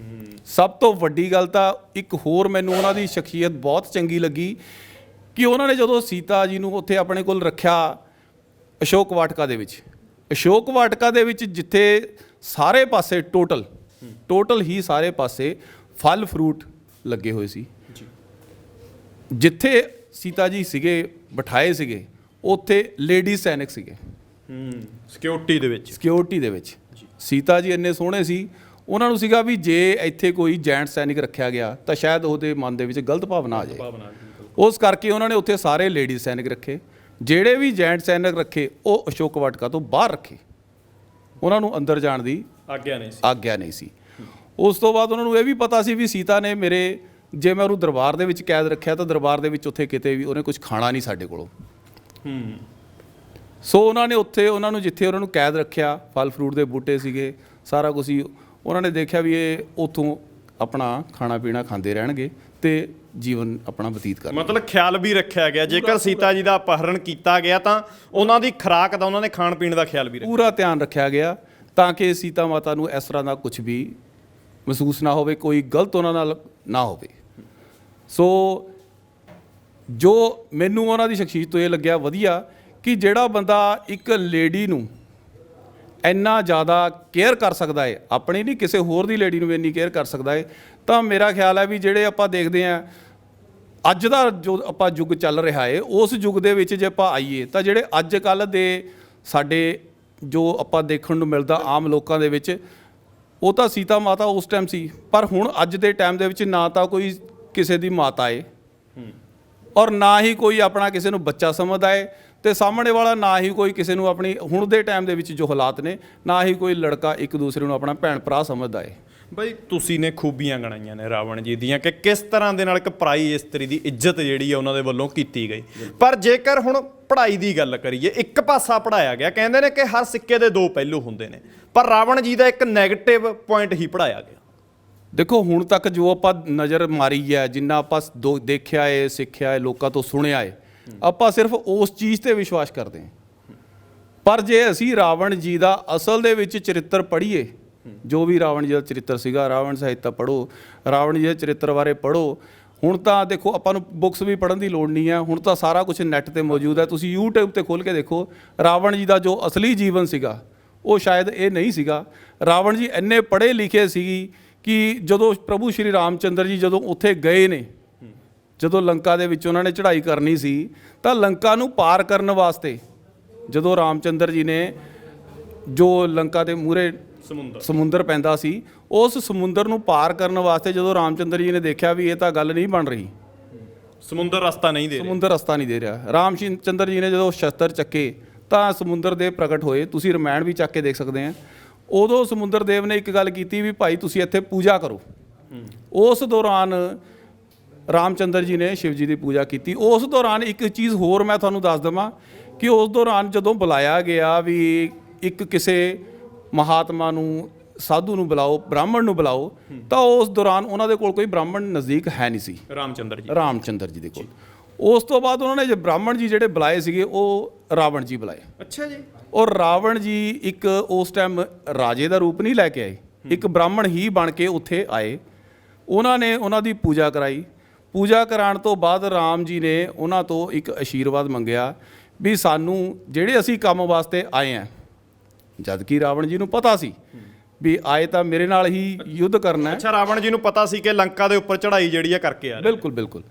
ਸਭ ਤੋਂ ਵੱਡੀ ਗੱਲ ਤਾਂ ਇੱਕ ਹੋਰ ਮੈਨੂੰ ਉਹਨਾਂ ਦੀ ਸ਼ਖਸੀਅਤ ਬਹੁਤ ਚੰਗੀ ਲੱਗੀ ਕਿ ਉਹਨਾਂ ਨੇ ਜਦੋਂ ਸੀਤਾ ਜੀ ਨੂੰ ਉੱਥੇ ਆਪਣੇ ਕੋਲ ਰੱਖਿਆ ਅਸ਼ੋਕ ਵਾਟਕਾ ਦੇ ਵਿੱਚ, ਅਸ਼ੋਕ ਵਾਟਕਾ ਦੇ ਵਿੱਚ ਜਿੱਥੇ ਸਾਰੇ ਪਾਸੇ ਟੋਟਲ ਹੀ ਸਾਰੇ ਪਾਸੇ ਫਲ ਫਰੂਟ ਲੱਗੇ ਹੋਏ ਸੀ, ਜਿੱਥੇ ਸੀਤਾ ਜੀ ਸੀਗੇ ਬਿਠਾਏ ਸੀਗੇ, ਉੱਥੇ ਲੇਡੀ ਸੈਨਿਕ ਸੀਗੇ ਸਿਕਿਉਰਿਟੀ ਦੇ ਵਿੱਚ। ਸੀਤਾ ਜੀ ਇੰਨੇ ਸੋਹਣੇ ਸੀ, ਉਹਨਾਂ ਨੂੰ ਸੀਗਾ ਵੀ ਜੇ ਇੱਥੇ ਕੋਈ ਜੈਂਟ ਸੈਨਿਕ ਰੱਖਿਆ ਗਿਆ ਤਾਂ ਸ਼ਾਇਦ ਉਹਦੇ ਮਨ ਦੇ ਵਿੱਚ ਗਲਤ ਭਾਵਨਾ ਆ ਜਾਏ। ਉਸ ਕਰਕੇ ਉਹਨਾਂ ਨੇ ਉੱਥੇ ਸਾਰੇ ਲੇਡੀ ਸੈਨਿਕ ਰੱਖੇ। ਜਿਹੜੇ ਵੀ ਜੈਂਟ ਸੈਨਿਕ ਰੱਖੇ ਉਹ ਅਸ਼ੋਕ ਵਾਟਕਾ ਤੋਂ ਬਾਹਰ ਰੱਖੇ, ਉਹਨਾਂ ਨੂੰ ਅੰਦਰ ਜਾਣ ਦੀ ਆਗਿਆ ਨਹੀਂ ਸੀ। ਉਸ ਤੋਂ ਬਾਅਦ ਉਹਨਾਂ ਨੂੰ ਇਹ ਵੀ ਪਤਾ ਸੀ ਵੀ ਸੀਤਾ ਨੇ ਜੇ ਮੈਂ ਉਹਨੂੰ ਦਰਬਾਰ ਦੇ ਵਿੱਚ ਕੈਦ ਰੱਖਿਆ ਤਾਂ ਦਰਬਾਰ ਦੇ ਵਿੱਚ ਉੱਥੇ ਕਿਤੇ ਵੀ ਉਹਨੇ ਕੁਝ ਖਾਣਾ ਨਹੀਂ ਸਾਡੇ ਕੋਲੋਂ। ਸੋ ਉਹਨਾਂ ਨੇ ਉੱਥੇ ਉਹਨਾਂ ਨੂੰ ਜਿੱਥੇ ਉਹਨਾਂ ਨੂੰ ਕੈਦ ਰੱਖਿਆ, ਫਲ ਫਰੂਟ ਦੇ ਬੂਟੇ ਸੀਗੇ, ਸਾਰਾ ਕੁਝ ਹੀ ਉਹਨਾਂ ਨੇ ਦੇਖਿਆ ਵੀ ਇਹ ਉੱਥੋਂ ਆਪਣਾ ਖਾਣਾ ਪੀਣਾ ਖਾਂਦੇ ਰਹਿਣਗੇ ਤੇ ਜੀਵਨ ਆਪਣਾ ਬਤੀਤ ਕਰਨਗੇ। ਮਤਲਬ ਖਿਆਲ ਵੀ ਰੱਖਿਆ ਗਿਆ, ਜੇਕਰ ਸੀਤਾ ਜੀ ਦਾ ਅਪਹਰਣ ਕੀਤਾ ਗਿਆ ਤਾਂ ਉਹਨਾਂ ਦੀ ਖੁਰਾਕ ਦਾ, ਉਹਨਾਂ ਦੇ ਖਾਣ ਪੀਣ ਦਾ ਖਿਆਲ ਵੀ ਰੱਖਿਆ। ਪੂਰਾ ਧਿਆਨ ਰੱਖਿਆ ਗਿਆ ਤਾਂ ਕਿ ਸੀਤਾ ਮਾਤਾ ਨੂੰ ਇਸ ਤਰ੍ਹਾਂ ਦਾ ਕੁਝ ਵੀ ਮਹਿਸੂਸ ਨਾ ਹੋਵੇ, ਕੋਈ ਗਲਤ ਉਹਨਾਂ ਨਾਲ ਨਾ ਹੋਵੇ। ਸੋ ਜੋ ਮੈਨੂੰ ਉਹਨਾਂ ਦੀ ਸ਼ਖਸੀਅਤ ਤੋਂ ਇਹ ਲੱਗਿਆ ਵਧੀਆ ਕਿ ਜਿਹੜਾ ਬੰਦਾ ਇੱਕ ਲੇਡੀ ਨੂੰ ਇੰਨਾ ਜ਼ਿਆਦਾ ਕੇਅਰ ਕਰ ਸਕਦਾ ਹੈ, ਆਪਣੀ ਨਹੀਂ ਕਿਸੇ ਹੋਰ ਦੀ ਲੇਡੀ ਨੂੰ ਇੰਨੀ ਕੇਅਰ ਕਰ ਸਕਦਾ ਹੈ, ਤਾਂ ਮੇਰਾ ਖਿਆਲ ਹੈ ਵੀ ਜਿਹੜੇ ਆਪਾਂ ਦੇਖਦੇ ਹਾਂ ਅੱਜ ਦਾ ਜੋ ਆਪਾਂ ਯੁੱਗ ਚੱਲ ਰਿਹਾ ਹੈ, ਉਸ ਯੁੱਗ ਦੇ ਵਿੱਚ ਜੇ ਆਪਾਂ ਆਈਏ ਤਾਂ ਜਿਹੜੇ ਅੱਜ ਕੱਲ੍ਹ ਦੇ ਸਾਡੇ ਜੋ ਆਪਾਂ ਦੇਖਣ ਨੂੰ ਮਿਲਦਾ ਆਮ ਲੋਕਾਂ ਦੇ ਵਿੱਚ, ਉਹ ਤਾਂ ਸੀਤਾ ਮਾਤਾ ਉਸ ਟਾਈਮ ਸੀ, ਪਰ ਹੁਣ ਅੱਜ ਦੇ ਟਾਈਮ ਦੇ ਵਿੱਚ ਨਾ ਤਾਂ ਕੋਈ ਕਿਸੇ ਦੀ ਮਾਤਾ ਹੈ ਔਰ ਨਾ ਹੀ ਕੋਈ ਆਪਣਾ ਕਿਸੇ ਨੂੰ ਬੱਚਾ ਸਮਝਦਾ ਹੈ, ਤੇ ਸਾਹਮਣੇ ਵਾਲਾ ਨਾ ਹੀ ਕੋਈ ਕਿਸੇ ਨੂੰ ਆਪਣੀ ਹੁਣ ਦੇ ਟਾਈਮ ਦੇ ਵਿੱਚ ਜੋ ਹਾਲਾਤ ਨੇ, ਨਾ ਹੀ ਕੋਈ ਲੜਕਾ ਇੱਕ ਦੂਸਰੇ ਨੂੰ ਆਪਣਾ ਭੈਣ ਭਰਾ ਸਮਝਦਾ ਹੈ। ਬਈ ਤੁਸੀਂ ਨੇ ਖੂਬੀਆਂ ਗਣਾਈਆਂ ਨੇ ਰਾਵਣ ਜੀ ਦੀਆਂ ਕਿ ਕਿਸ ਤਰ੍ਹਾਂ ਦੇ ਨਾਲ ਇੱਕ ਪਰਾਈ ਇਸਤਰੀ ਦੀ ਇੱਜ਼ਤ ਜਿਹੜੀ ਆ ਉਹਨਾਂ ਦੇ ਵੱਲੋਂ ਕੀਤੀ ਗਈ। ਪਰ ਜੇਕਰ ਹੁਣ ਪੜ੍ਹਾਈ ਦੀ ਗੱਲ ਕਰੀਏ, ਇੱਕ ਪਾਸਾ ਪੜ੍ਹਾਇਆ ਗਿਆ, ਕਹਿੰਦੇ ਨੇ ਕਿ ਹਰ ਸਿੱਕੇ ਦੇ ਦੋ ਪਹਿਲੂ ਹੁੰਦੇ ਨੇ, ਪਰ ਰਾਵਣ ਜੀ ਦਾ ਇੱਕ ਨੈਗੇਟਿਵ ਪੁਆਇੰਟ ਹੀ ਪੜ੍ਹਾਇਆ ਗਿਆ। ਦੇਖੋ ਹੁਣ ਤੱਕ ਜੋ ਆਪਾਂ ਨਜ਼ਰ ਮਾਰੀ ਹੈ, ਜਿੰਨਾ ਆਪਾਂ ਦੇਖਿਆ ਹੈ, ਸਿੱਖਿਆ ਹੈ, ਲੋਕਾਂ ਤੋਂ ਸੁਣਿਆ ਹੈ, ਆਪਾਂ ਸਿਰਫ ਉਸ ਚੀਜ਼ ਤੇ ਵਿਸ਼ਵਾਸ ਕਰਦੇ ਹਾਂ। ਪਰ ਜੇ ਅਸੀਂ ਰਾਵਣ ਜੀ ਦਾ ਅਸਲ ਦੇ ਵਿੱਚ ਚਰਿੱਤਰ ਪੜ੍ਹੀਏ, ਜੋ ਵੀ ਰਾਵਣ ਜੀ ਦਾ ਚਰਿੱਤਰ ਸੀਗਾ, ਰਾਵਣ ਸਾਹਿਤਾ ਪੜ੍ਹੋ, ਰਾਵਣ ਜੀ ਦੇ ਚਰਿੱਤਰ ਬਾਰੇ ਪੜ੍ਹੋ। ਹੁਣ ਤਾਂ ਦੇਖੋ ਆਪਾਂ ਨੂੰ ਬੁੱਕਸ ਵੀ ਪੜ੍ਹਨ ਦੀ ਲੋੜ ਨਹੀਂ ਹੈ, ਹੁਣ ਤਾਂ ਸਾਰਾ ਕੁਝ ਨੈੱਟ ਤੇ ਮੌਜੂਦ ਹੈ। ਤੁਸੀਂ YouTube ਤੇ ਖੋਲ੍ਹ ਕੇ ਦੇਖੋ, ਰਾਵਣ ਜੀ ਦਾ ਜੋ ਅਸਲੀ ਜੀਵਨ ਸੀਗਾ ਉਹ ਸ਼ਾਇਦ ਇਹ ਨਹੀਂ ਸੀਗਾ। ਰਾਵਣ ਜੀ ਇੰਨੇ ਪੜ੍ਹੇ ਲਿਖੇ ਸੀ ਕਿ ਜਦੋਂ ਪ੍ਰਭੂ ਸ਼੍ਰੀ ਰਾਮ ਚੰਦਰ ਜੀ ਜਦੋਂ ਉੱਥੇ ਗਏ ਨੇ, ਜਦੋਂ ਲੰਕਾ ਦੇ ਵਿੱਚ ਉਹਨਾਂ ਨੇ ਚੜ੍ਹਾਈ ਕਰਨੀ ਸੀ, ਤਾਂ ਲੰਕਾ ਨੂੰ ਪਾਰ ਕਰਨ ਵਾਸਤੇ ਜਦੋਂ ਰਾਮ ਚੰਦਰ ਜੀ ਨੇ ਜੋ ਲੰਕਾ ਦੇ ਮੂਹਰੇ ਸਮੁੰਦਰ ਪੈਂਦਾ ਸੀ, ਉਸ ਸਮੁੰਦਰ ਨੂੰ ਪਾਰ ਕਰਨ ਵਾਸਤੇ ਜਦੋਂ ਰਾਮ ਚੰਦਰ ਜੀ ਨੇ ਦੇਖਿਆ ਵੀ ਇਹ ਤਾਂ ਗੱਲ ਨਹੀਂ ਬਣ ਰਹੀ, ਸਮੁੰਦਰ ਰਸਤਾ ਨਹੀਂ ਦੇ ਰਿਹਾ, ਰਾਮ ਚੰਦਰ ਜੀ ਨੇ ਜਦੋਂ ਸ਼ਸਤਰ ਚੱਕੇ ਤਾਂ ਸਮੁੰਦਰ ਦੇਵ ਪ੍ਰਗਟ ਹੋਏ। ਤੁਸੀਂ ਰਮਾਇਣ ਵੀ ਚੱਕ ਕੇ ਦੇਖ ਸਕਦੇ ਆ। ਉਦੋਂ ਸਮੁੰਦਰ ਦੇਵ ਨੇ ਇੱਕ ਗੱਲ ਕੀਤੀ ਵੀ ਭਾਈ ਤੁਸੀਂ ਇੱਥੇ ਪੂਜਾ ਕਰੋ। ਉਸ ਦੌਰਾਨ ਰਾਮ ਚੰਦਰ ਜੀ ਨੇ ਸ਼ਿਵ ਜੀ ਦੀ ਪੂਜਾ ਕੀਤੀ। ਉਸ ਦੌਰਾਨ ਇੱਕ ਚੀਜ਼ ਹੋਰ ਮੈਂ ਤੁਹਾਨੂੰ ਦੱਸ ਦੇਵਾਂ ਕਿ ਉਸ ਦੌਰਾਨ ਜਦੋਂ ਬੁਲਾਇਆ ਗਿਆ ਵੀ ਇੱਕ ਕਿਸੇ ਮਹਾਤਮਾ ਨੂੰ, ਸਾਧੂ ਨੂੰ ਬੁਲਾਓ, ਬ੍ਰਾਹਮਣ ਨੂੰ ਬੁਲਾਓ, ਤਾਂ ਉਸ ਦੌਰਾਨ ਉਹਨਾਂ ਦੇ ਕੋਲ ਕੋਈ ਬ੍ਰਾਹਮਣ ਨਜ਼ਦੀਕ ਹੈ ਨਹੀਂ ਸੀ, ਰਾਮ ਚੰਦਰ ਜੀ ਦੇ ਕੋਲ। ਉਸ ਤੋਂ ਬਾਅਦ ਉਹਨਾਂ ਨੇ ਜੇ ਬ੍ਰਾਹਮਣ ਜੀ ਜਿਹੜੇ ਬੁਲਾਏ ਸੀਗੇ ਉਹ ਰਾਵਣ ਜੀ ਬੁਲਾਏ। ਅੱਛਾ ਜੀ। ਔਰ ਰਾਵਣ ਜੀ ਇੱਕ ਉਸ ਟਾਈਮ ਰਾਜੇ ਦਾ ਰੂਪ ਨਹੀਂ ਲੈ ਕੇ ਆਏ, ਇੱਕ ਬ੍ਰਾਹਮਣ ਹੀ ਬਣ ਕੇ ਉੱਥੇ ਆਏ। ਉਹਨਾਂ ਨੇ ਉਹਨਾਂ ਦੀ ਪੂਜਾ ਕਰਾਈ। ਪੂਜਾ ਕਰਾਉਣ ਤੋਂ ਬਾਅਦ ਰਾਮ ਜੀ ਨੇ ਉਹਨਾਂ ਤੋਂ ਇੱਕ ਆਸ਼ੀਰਵਾਦ ਮੰਗਿਆ ਵੀ ਸਾਨੂੰ ਜਿਹੜੇ ਅਸੀਂ ਕੰਮ ਵਾਸਤੇ ਆਏ ਹਾਂ, ਜਦ ਕਿ ਰਾਵਣ ਜੀ ਨੂੰ ਪਤਾ ਸੀ ਵੀ ਆਏ ਤਾਂ ਮੇਰੇ ਨਾਲ ਹੀ ਯੁੱਧ ਕਰਨਾ ਹੈ। ਅੱਛਾ, ਰਾਵਣ ਜੀ ਨੂੰ ਪਤਾ ਸੀ ਕਿ ਲੰਕਾ ਦੇ ਉੱਪਰ ਚੜ੍ਹਾਈ ਜਿਹੜੀ ਆ ਕਰਕੇ ਆ ਰਹੇ। ਬਿਲਕੁਲ।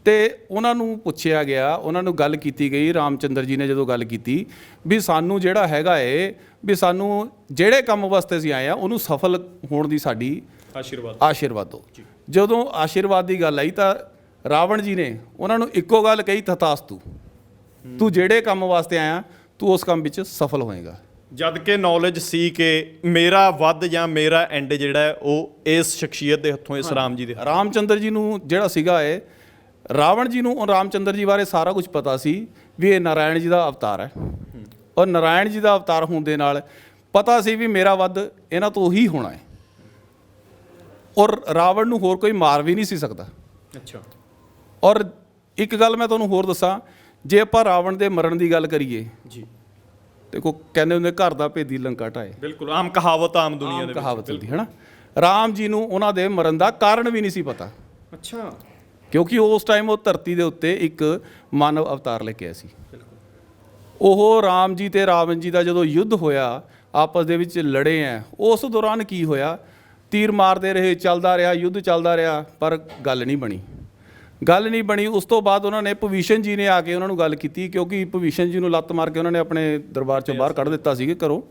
ਤੇ ਉਹਨਾਂ ਨੂੰ ਪੁੱਛਿਆ ਗਿਆ, ਉਹਨਾਂ ਨੂੰ ਗੱਲ ਕੀਤੀ ਗਈ। ਰਾਮ ਚੰਦਰ ਜੀ ਨੇ ਜਦੋਂ ਗੱਲ ਕੀਤੀ ਵੀ ਸਾਨੂੰ ਜਿਹੜਾ ਹੈਗਾ ਏ ਵੀ ਸਾਨੂੰ ਜਿਹੜੇ ਕੰਮ ਵਾਸਤੇ ਅਸੀਂ ਆਏ ਆ ਉਹਨੂੰ ਸਫਲ ਹੋਣ ਦੀ ਸਾਡੀ ਆਸ਼ੀਰਵਾਦ ਦਿਓ। ਜਦੋਂ ਆਸ਼ੀਰਵਾਦ ਦੀ ਗੱਲ ਆਈ ਤਾਂ ਰਾਵਣ ਜੀ ਨੇ ਉਹਨਾਂ ਨੂੰ ਇੱਕੋ ਗੱਲ ਕਹੀ, ਤਥਾਸਤੂ, ਤੂੰ ਜਿਹੜੇ ਕੰਮ ਵਾਸਤੇ ਆਇਆ ਤੂੰ ਉਸ ਕੰਮ ਵਿੱਚ ਸਫਲ ਹੋਏਗਾ। ਜਦ ਕਿ ਨੌਲੇਜ ਸੀ ਕਿ ਮੇਰਾ ਵੱਧ ਜਾਂ ਮੇਰਾ ਐਂਡ ਜਿਹੜਾ ਹੈ ਉਹ ਇਸ ਸ਼ਖਸੀਅਤ ਦੇ ਹੱਥੋਂ, ਇਸ ਰਾਮ ਜੀ ਦੇ ਹੱਥੋਂ। ਰਾਮ ਚੰਦਰ ਜੀ ਨੂੰ ਜਿਹੜਾ ਸੀਗਾ ਇਹ ਰਾਵਣ ਜੀ ਨੂੰ ਰਾਮ ਚੰਦਰ ਜੀ ਬਾਰੇ ਸਾਰਾ ਕੁਝ ਪਤਾ ਸੀ ਵੀ ਇਹ ਨਾਰਾਇਣ ਜੀ ਦਾ ਅਵਤਾਰ ਹੈ, ਔਰ ਨਾਰਾਇਣ ਜੀ ਦਾ ਅਵਤਾਰ ਹੋਣ ਦੇ ਨਾਲ ਪਤਾ ਸੀ ਵੀ ਮੇਰਾ ਵੱਧ ਇਹਨਾਂ ਤੋਂ ਹੀ ਹੋਣਾ ਹੈ, ਔਰ ਰਾਵਣ ਨੂੰ ਹੋਰ ਕੋਈ ਮਾਰ ਵੀ ਨਹੀਂ ਸੀ ਸਕਦਾ। ਅੱਛਾ। ਔਰ ਇੱਕ ਗੱਲ ਮੈਂ ਤੁਹਾਨੂੰ ਹੋਰ ਦੱਸਾਂ, ਜੇ ਆਪਾਂ ਰਾਵਣ ਦੇ ਮਰਨ ਦੀ ਗੱਲ ਕਰੀਏ ਜੀ, ਦੇਖੋ ਕਹਿੰਦੇ ਹੁੰਦੇ ਘਰ ਦਾ ਭੇਦੀ ਲੰਕਾ ਢਾਏ। ਬਿਲਕੁਲ ਆਮ ਕਹਾਵਤ, ਆਮ ਦੁਨੀਆ ਦੇ ਵਿੱਚ ਕਹਾਵਤ ਹੁੰਦੀ ਹੈ ਨਾ। ਰਾਮ ਜੀ ਨੂੰ ਉਹਨਾਂ ਦੇ ਮਰਨ ਦਾ ਕਾਰਨ ਵੀ ਨਹੀਂ ਸੀ ਪਤਾ। ਅੱਛਾ। ਕਿਉਂਕਿ ਉਸ ਟਾਈਮ ਉਹ ਧਰਤੀ ਦੇ ਉੱਤੇ ਇੱਕ ਮਾਨਵ ਅਵਤਾਰ ਲੈ ਕੇ ਆਇਆ ਸੀ। ਉਹ ਰਾਮ ਜੀ ਤੇ ਰਾਵਣ ਜੀ ਦਾ ਜਦੋਂ ਯੁੱਧ ਹੋਇਆ, ਆਪਸ ਦੇ ਵਿੱਚ ਲੜੇ ਆ, ਉਸ ਦੌਰਾਨ ਕੀ ਹੋਇਆ, ਤੀਰ ਮਾਰਦੇ ਰਹੇ, ਚੱਲਦਾ ਰਿਹਾ, ਯੁੱਧ ਚੱਲਦਾ ਰਿਹਾ, ਪਰ ਗੱਲ ਨਹੀਂ ਬਣੀ। ਉਸ ਤੋਂ ਬਾਅਦ ਉਹਨਾਂ ਨੇ ਭਵੀਸ਼ਣ ਜੀ ਨੇ ਆ ਕੇ ਉਹਨਾਂ ਨੂੰ ਗੱਲ ਕੀਤੀ, ਕਿਉਂਕਿ ਭਵੀਸ਼ਣ ਜੀ ਨੂੰ ਲੱਤ ਮਾਰ ਕੇ ਉਹਨਾਂ ਨੇ ਆਪਣੇ ਦਰਬਾਰ ਚੋਂ ਬਾਹਰ ਕੱਢ ਦਿੱਤਾ ਸੀਗਾ ਘਰੋਂ।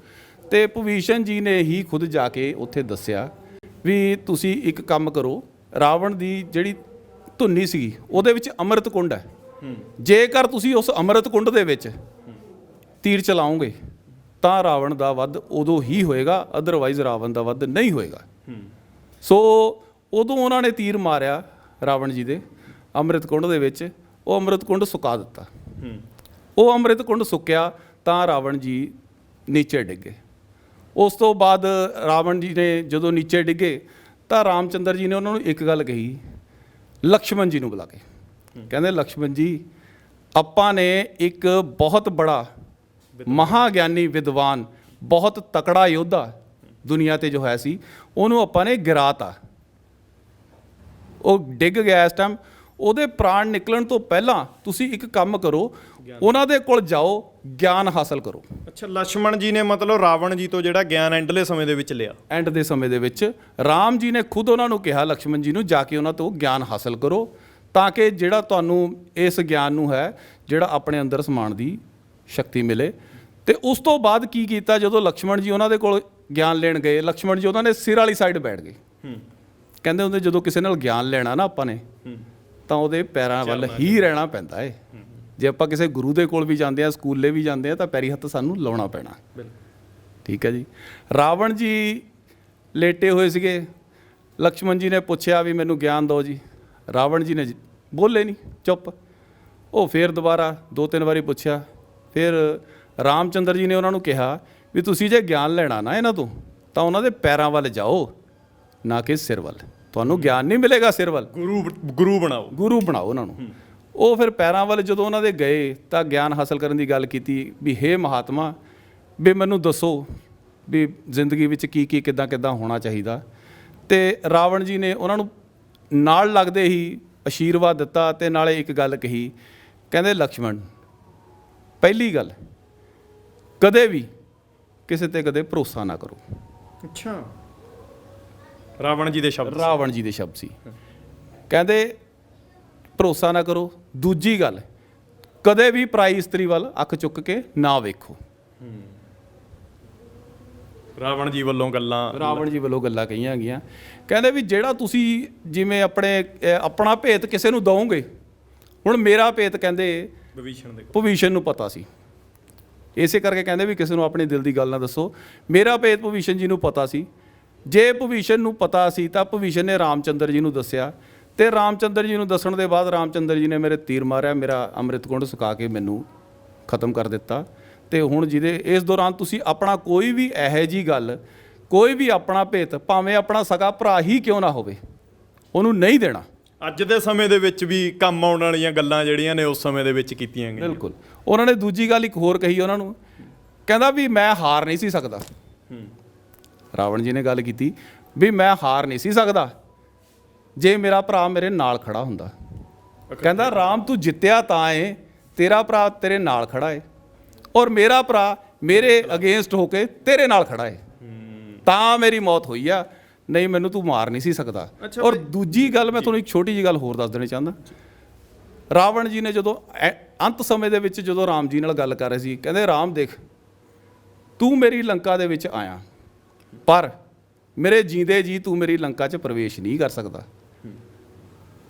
ਤੇ ਭਵੀਸ਼ਣ ਜੀ ਨੇ ਹੀ ਖੁਦ ਜਾ ਕੇ ਉੱਥੇ ਦੱਸਿਆ ਵੀ ਤੁਸੀਂ ਇੱਕ ਕੰਮ ਕਰੋ, ਰਾਵਣ ਦੀ ਜਿਹੜੀ ਧੁੰਨੀ ਸੀਗੀ ਉਹਦੇ ਵਿੱਚ ਅੰਮ੍ਰਿਤ ਕੁੰਡ ਹੈ, ਜੇਕਰ ਤੁਸੀਂ ਉਸ ਅੰਮ੍ਰਿਤ ਕੁੰਡ ਦੇ ਵਿੱਚ ਤੀਰ ਚਲਾਓਗੇ ਤਾਂ ਰਾਵਣ ਦਾ ਵੱਧ ਉਦੋਂ ਹੀ ਹੋਏਗਾ, ਅਦਰਵਾਈਜ਼ ਰਾਵਣ ਦਾ ਵੱਧ ਨਹੀਂ ਹੋਏਗਾ। ਸੋ ਉਦੋਂ ਉਹਨਾਂ ਨੇ ਤੀਰ ਮਾਰਿਆ ਰਾਵਣ ਜੀ ਦੇ ਅੰਮ੍ਰਿਤ ਕੁੰਡ ਦੇ ਵਿੱਚ, ਉਹ ਅੰਮ੍ਰਿਤ ਕੁੰਡ ਸੁਕਾ ਦਿੱਤਾ। ਉਹ ਅੰਮ੍ਰਿਤ ਕੁੰਡ ਸੁੱਕਿਆ ਤਾਂ ਰਾਵਣ ਜੀ ਨੀਚੇ ਡਿੱਗੇ। ਉਸ ਤੋਂ ਬਾਅਦ ਰਾਵਣ ਜੀ ਨੇ ਜਦੋਂ ਨੀਚੇ ਡਿੱਗੇ ਤਾਂ ਰਾਮਚੰਦਰ ਜੀ ਨੇ ਉਹਨਾਂ ਨੂੰ ਇੱਕ ਗੱਲ ਕਹੀ, ਲਕਸ਼ਮਣ ਜੀ ਨੂੰ ਬੁਲਾ ਕੇ ਕਹਿੰਦੇ, ਲਕਸ਼ਮਣ ਜੀ ਆਪਾਂ ਨੇ ਇੱਕ ਬਹੁਤ ਬੜਾ ਮਹਾਗਿਆਨੀ ਵਿਦਵਾਨ, ਬਹੁਤ ਤਕੜਾ ਯੋਧਾ ਦੁਨੀਆ ਤੇ ਜੋ ਹੈ ਸੀ, ਉਹਨੂੰ ਆਪਾਂ ਨੇ ਗਿਰਾਤਾ। ਉਹ ਡਿੱਗ ਗਿਆ ਇਸ ਟਾਈਮ, ਉਹਦੇ ਪ੍ਰਾਣ ਨਿਕਲਣ ਤੋਂ ਪਹਿਲਾਂ ਤੁਸੀਂ ਇੱਕ ਕੰਮ ਕਰੋ, ਉਹਨਾਂ ਦੇ ਕੋਲ ਜਾਓ, ਗਿਆਨ ਹਾਸਲ ਕਰੋ। ਅੱਛਾ, ਲక్ష్మణ ਜੀ ਨੇ ਮਤਲਬ ਰਾਵਣ ਜੀ ਤੋਂ ਜਿਹੜਾ ਗਿਆਨ ਐਂਡਲੇ ਸਮੇਂ ਦੇ ਵਿੱਚ ਲਿਆ। ਐਂਡ ਦੇ ਸਮੇਂ ਦੇ ਵਿੱਚ ਰਾਮ ਜੀ ਨੇ ਖੁਦ ਉਹਨਾਂ ਨੂੰ ਕਿਹਾ ਲਕਸ਼ਮਣ ਜੀ ਨੂੰ, ਜਾ ਕੇ ਉਹਨਾਂ ਤੋਂ ਗਿਆਨ ਹਾਸਲ ਕਰੋ, ਤਾਂ ਕਿ ਜਿਹੜਾ ਤੁਹਾਨੂੰ ਇਸ ਗਿਆਨ ਨੂੰ ਹੈ ਜਿਹੜਾ ਆਪਣੇ ਅੰਦਰ ਸਮਾਉਣ ਦੀ ਸ਼ਕਤੀ ਮਿਲੇ। ਤੇ ਉਸ ਤੋਂ ਬਾਅਦ ਕੀ ਕੀਤਾ, ਜਦੋਂ ਲਕਸ਼ਮਣ ਜੀ ਉਹਨਾਂ ਦੇ ਕੋਲ ਗਿਆਨ ਲੈਣ ਗਏ, ਲਕਸ਼ਮਣ ਜੀ ਉਹਨਾਂ ਦੇ ਸਿਰ ਵਾਲੀ ਸਾਈਡ ਬੈਠ ਗਏ। ਕਹਿੰਦੇ ਹੁੰਦੇ ਜਦੋਂ ਕਿਸੇ ਨਾਲ ਗਿਆਨ ਲੈਣਾ ਨਾ ਆਪਾਂ ਨੇ ਤਾਂ ਉਹਦੇ ਪੈਰਾਂ ਵੱਲ ਹੀ ਰਹਿਣਾ ਪੈਂਦਾ ਏ। ਜੇ ਆਪਾਂ ਕਿਸੇ ਗੁਰੂ ਦੇ ਕੋਲ ਵੀ ਜਾਂਦੇ ਆ, ਸਕੂਲੇ ਵੀ ਜਾਂਦੇ ਆ, ਤਾਂ ਪੈਰੀ ਹੱਥ ਸਾਨੂੰ ਲਾਉਣਾ ਪੈਣਾ। ਠੀਕ ਹੈ ਜੀ। ਰਾਵਣ ਜੀ ਲੇਟੇ ਹੋਏ ਸੀਗੇ, ਲਕਸ਼ਮਣ ਜੀ ਨੇ ਪੁੱਛਿਆ ਵੀ ਮੈਨੂੰ ਗਿਆਨ ਦਿਓ ਜੀ। ਰਾਵਣ ਜੀ ਨੇ ਬੋਲੇ ਨਹੀਂ, ਚੁੱਪ। ਉਹ ਫਿਰ ਦੁਬਾਰਾ 2-3 ਵਾਰੀ ਪੁੱਛਿਆ। ਫਿਰ ਰਾਮਚੰਦਰ ਜੀ ਨੇ ਉਹਨਾਂ ਨੂੰ ਕਿਹਾ ਵੀ ਤੁਸੀਂ ਜੇ ਗਿਆਨ ਲੈਣਾ ਨਾ ਇਹਨਾਂ ਤੋਂ, ਤਾਂ ਉਹਨਾਂ ਦੇ ਪੈਰਾਂ ਵੱਲ ਜਾਓ, ਨਾ ਕਿ ਸਿਰ ਵੱਲ। ਤੁਹਾਨੂੰ ਗਿਆਨ ਨਹੀਂ ਮਿਲੇਗਾ ਸਿਰ ਵੱਲ, ਗੁਰੂ ਬਣਾਓ ਉਹਨਾਂ ਨੂੰ। ਉਹ ਫਿਰ ਪੈਰਾਂ ਵੱਲ ਜਦੋਂ ਉਹਨਾਂ ਦੇ ਗਏ ਤਾਂ ਗਿਆਨ ਹਾਸਲ ਕਰਨ ਦੀ ਗੱਲ ਕੀਤੀ ਵੀ ਹੇ ਮਹਾਤਮਾ, ਵੀ ਮੈਨੂੰ ਦੱਸੋ ਵੀ ਜ਼ਿੰਦਗੀ ਵਿੱਚ ਕੀ ਕੀ ਕਿੱਦਾਂ ਕਿੱਦਾਂ ਹੋਣਾ ਚਾਹੀਦਾ। ਤੇ ਰਾਵਣ ਜੀ ਨੇ ਉਹਨਾਂ ਨੂੰ ਨਾਲ ਲੱਗਦੇ ਹੀ ਆਸ਼ੀਰਵਾਦ ਦਿੱਤਾ ਤੇ ਨਾਲੇ ਇੱਕ ਗੱਲ ਕਹੀ, ਕਹਿੰਦੇ ਲਕਸ਼ਮਣ, ਪਹਿਲੀ ਗੱਲ ਕਦੇ ਵੀ ਕਿਸੇ ਤੇ ਕਦੇ ਭਰੋਸਾ ਨਾ ਕਰੋ। ਅੱਛਾ, ਰਾਵਣ ਜੀ ਦੇ ਸ਼ਬਦ ਸੀ। ਕਹਿੰਦੇ ਭਰੋਸਾ ਨਾ ਕਰੋ। ਦੂਜੀ ਗੱਲ, ਕਦੇ ਵੀ ਪਰਾਈ ਇਸਤਰੀ ਵੱਲ ਅੱਖ ਚੁੱਕ ਕੇ ਨਾ ਵੇਖੋ। ਰਾਵਣ ਜੀ ਵੱਲੋਂ ਗੱਲਾਂ ਕਹੀਆਂ ਗਈਆਂ। ਕਹਿੰਦੇ ਵੀ ਜਿਹੜਾ ਤੁਸੀਂ ਜਿਵੇਂ ਆਪਣਾ ਭੇਤ ਕਿਸੇ ਨੂੰ ਦਓਗੇ, ਹੁਣ ਮੇਰਾ ਭੇਤ ਕਹਿੰਦੇ ਭਵਿਸ਼ਣ ਨੂੰ ਪਤਾ ਸੀ, ਇਸੇ ਕਰਕੇ ਕਹਿੰਦੇ ਵੀ ਕਿਸੇ ਨੂੰ ਆਪਣੇ ਦਿਲ ਦੀ ਗੱਲ ਨਾ ਦੱਸੋ। ਮੇਰਾ ਭੇਤ ਭਵਿਸ਼ਣ ਜੀ ਨੂੰ ਪਤਾ ਸੀ। ਜੇ ਭਵਿਸ਼ਣ ਨੂੰ ਪਤਾ ਸੀ ਤਾਂ ਭਵਿਸ਼ਣ ਨੇ ਰਾਮਚੰਦਰ ਜੀ ਨੂੰ ਦੱਸਿਆ, ਤੇ ਰਾਮਚੰਦਰ ਜੀ ਨੂੰ ਦੱਸਣ ਦੇ ਬਾਅਦ ਰਾਮਚੰਦਰ ਜੀ ਨੇ ਮੇਰੇ ਤੀਰ ਮਾਰਿਆ, ਮੇਰਾ ਅੰਮ੍ਰਿਤ ਕੁੰਡ ਸੁਕਾ ਕੇ ਮੈਨੂੰ ਖਤਮ ਕਰ ਦਿੱਤਾ। ਤੇ ਹੁਣ ਜਿਹਦੇ ਇਸ ਦੌਰਾਨ ਤੁਸੀਂ ਆਪਣਾ ਕੋਈ ਵੀ ਇਹੋ ਜਿਹੀ ਗੱਲ, ਕੋਈ ਵੀ ਆਪਣਾ ਭੇਤ, ਭਾਵੇਂ ਆਪਣਾ ਸਗਾ ਭਰਾ ਹੀ ਕਿਉਂ ਨਾ ਹੋਵੇ, ਉਹਨੂੰ ਨਹੀਂ ਦੇਣਾ। ਅੱਜ ਦੇ ਸਮੇਂ ਦੇ ਵਿੱਚ ਵੀ ਕੰਮ ਆਉਣ ਵਾਲੀਆਂ ਗੱਲਾਂ ਜਿਹੜੀਆਂ ਨੇ ਉਸ ਸਮੇਂ ਦੇ ਵਿੱਚ ਕੀਤੀਆਂ ਗਈਆਂ। ਬਿਲਕੁਲ। ਉਹਨਾਂ ਨੇ ਦੂਜੀ ਗੱਲ ਇੱਕ ਹੋਰ ਕਹੀ ਉਹਨਾਂ ਨੂੰ, ਕਹਿੰਦਾ ਵੀ ਮੈਂ ਹਾਰ ਨਹੀਂ ਸੀ ਸਕਦਾ। ਰਾਵਣ ਜੀ ਨੇ ਗੱਲ ਕੀਤੀ ਵੀ ਮੈਂ ਹਾਰ ਨਹੀਂ ਸੀ ਸਕਦਾ ਜੇ ਮੇਰਾ ਭਰਾ ਮੇਰੇ ਨਾਲ ਖੜਾ ਹੁੰਦਾ। ਕਹਿੰਦਾ ਰਾਮ ਤੂੰ ਜਿੱਤਿਆ ਤਾਂ ਏ, ਤੇਰਾ ਭਰਾ ਤੇਰੇ ਨਾਲ ਖੜਾ ਏ, ਔਰ ਮੇਰਾ ਭਰਾ ਮੇਰੇ ਅਗੇਂਸਟ ਹੋ ਕੇ ਤੇਰੇ ਨਾਲ ਖੜਾ ਏ, ਤਾਂ ਮੇਰੀ ਮੌਤ ਹੋਈ ਆ, ਨਹੀਂ ਮੈਨੂੰ ਤੂੰ ਮਾਰ ਨਹੀਂ ਸੀ ਸਕਦਾ। ਔਰ ਦੂਜੀ ਗੱਲ ਮੈਂ ਤੁਹਾਨੂੰ ਇੱਕ ਛੋਟੀ ਜਿਹੀ ਗੱਲ ਹੋਰ ਦੱਸ ਦੇਣੀ ਚਾਹੁੰਦਾ। ਰਾਵਣ ਜੀ ਨੇ ਜਦੋਂ ਅੰਤ ਸਮੇਂ ਦੇ ਵਿੱਚ ਜਦੋਂ ਰਾਮ ਜੀ ਨਾਲ ਗੱਲ ਕਰ ਰਹੇ ਸੀ, ਕਹਿੰਦੇ ਰਾਮ ਦੇਖ, ਤੂੰ ਮੇਰੀ ਲੰਕਾ ਦੇ ਵਿੱਚ ਆਇਆ, ਪਰ ਮੇਰੇ ਜੀਂਦੇ ਜੀ ਤੂੰ ਮੇਰੀ ਲੰਕਾ 'ਚ ਪ੍ਰਵੇਸ਼ ਨਹੀਂ ਕਰ ਸਕਦਾ।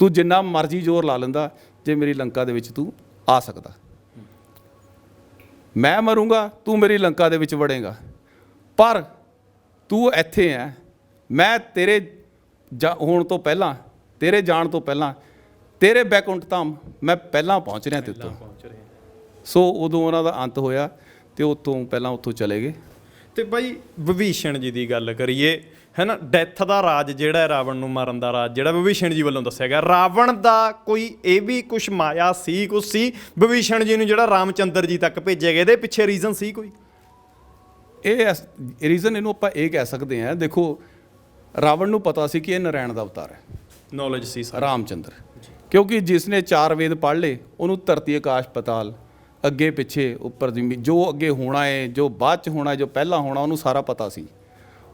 ਤੂੰ ਜਿੰਨਾ ਮਰਜ਼ੀ ਜ਼ੋਰ ਲਾ ਲੈਂਦਾ, ਜੇ ਮੇਰੀ ਲੰਕਾ ਦੇ ਵਿੱਚ ਤੂੰ ਆ ਸਕਦਾ। ਮੈਂ ਮਰੂੰਗਾ, ਤੂੰ ਮੇਰੀ ਲੰਕਾ ਦੇ ਵਿੱਚ ਵੜੇਗਾ, ਪਰ ਤੂੰ ਇੱਥੇ ਹੈ, ਮੈਂ ਤੇਰੇ ਹੋਣ ਤੋਂ ਪਹਿਲਾਂ, ਤੇਰੇ ਜਾਣ ਤੋਂ ਪਹਿਲਾਂ, ਤੇਰੇ ਬੈਕੁੰਠ ਧਾਮ ਮੈਂ ਪਹਿਲਾਂ ਪਹੁੰਚ ਰਿਹਾ ਤੇ ਤੋਂ। ਸੋ ਉਦੋਂ ਉਹਨਾਂ ਦਾ ਅੰਤ ਹੋਇਆ ਤੇ ਉੱਥੋਂ ਪਹਿਲਾਂ ਉੱਥੋਂ ਚਲੇ ਗਏ। ਤੇ ਬਾਈ ਵਿਭੀਸ਼ਣ ਜੀ ਦੀ ਗੱਲ ਕਰੀਏ, ਹੈ ਨਾ, ਡੈਥ ਦਾ ਰਾਜ ਜਿਹੜਾ ਰਾਵਣ ਨੂੰ ਮਾਰਨ ਦਾ ਰਾਜ ਜਿਹੜਾ ਵਿਭੀਸ਼ਣ ਜੀ ਵੱਲੋਂ ਦੱਸਿਆ ਗਿਆ, ਰਾਵਣ ਦਾ ਕੋਈ ਇਹ ਵੀ ਕੁਛ ਮਾਇਆ ਸੀ, ਕੁਛ ਸੀ ਵਿਭੀਸ਼ਣ ਜੀ ਨੂੰ ਜਿਹੜਾ ਰਾਮਚੰਦਰ ਜੀ ਤੱਕ ਭੇਜਿਆ ਗਿਆ, ਇਹਦੇ ਪਿੱਛੇ ਰੀਜ਼ਨ ਸੀ ਕੋਈ? ਇਹ ਰੀਜ਼ਨ ਇਹਨੂੰ ਆਪਾਂ ਇਹ ਕਹਿ ਸਕਦੇ ਹਾਂ, ਦੇਖੋ ਰਾਵਣ ਨੂੰ ਪਤਾ ਸੀ ਕਿ ਇਹ ਨਾਰਾਇਣ ਦਾ ਅਵਤਾਰ ਹੈ, ਨੌਲੇਜ ਸੀ ਰਾਮਚੰਦਰ, ਕਿਉਂਕਿ ਜਿਸ ਨੇ 4 ਵੇਦ ਪੜ੍ਹ ਲਏ ਉਹਨੂੰ ਧਰਤੀ ਆਕਾਸ਼ ਪਤਾਲ, ਅੱਗੇ ਪਿੱਛੇ ਉੱਪਰ ਜ਼ਮੀਨ, ਜੋ ਅੱਗੇ ਹੋਣਾ ਹੈ, ਜੋ ਬਾਅਦ 'ਚ ਹੋਣਾ, ਜੋ ਪਹਿਲਾਂ ਹੋਣਾ, ਉਹਨੂੰ ਸਾਰਾ ਪਤਾ ਸੀ।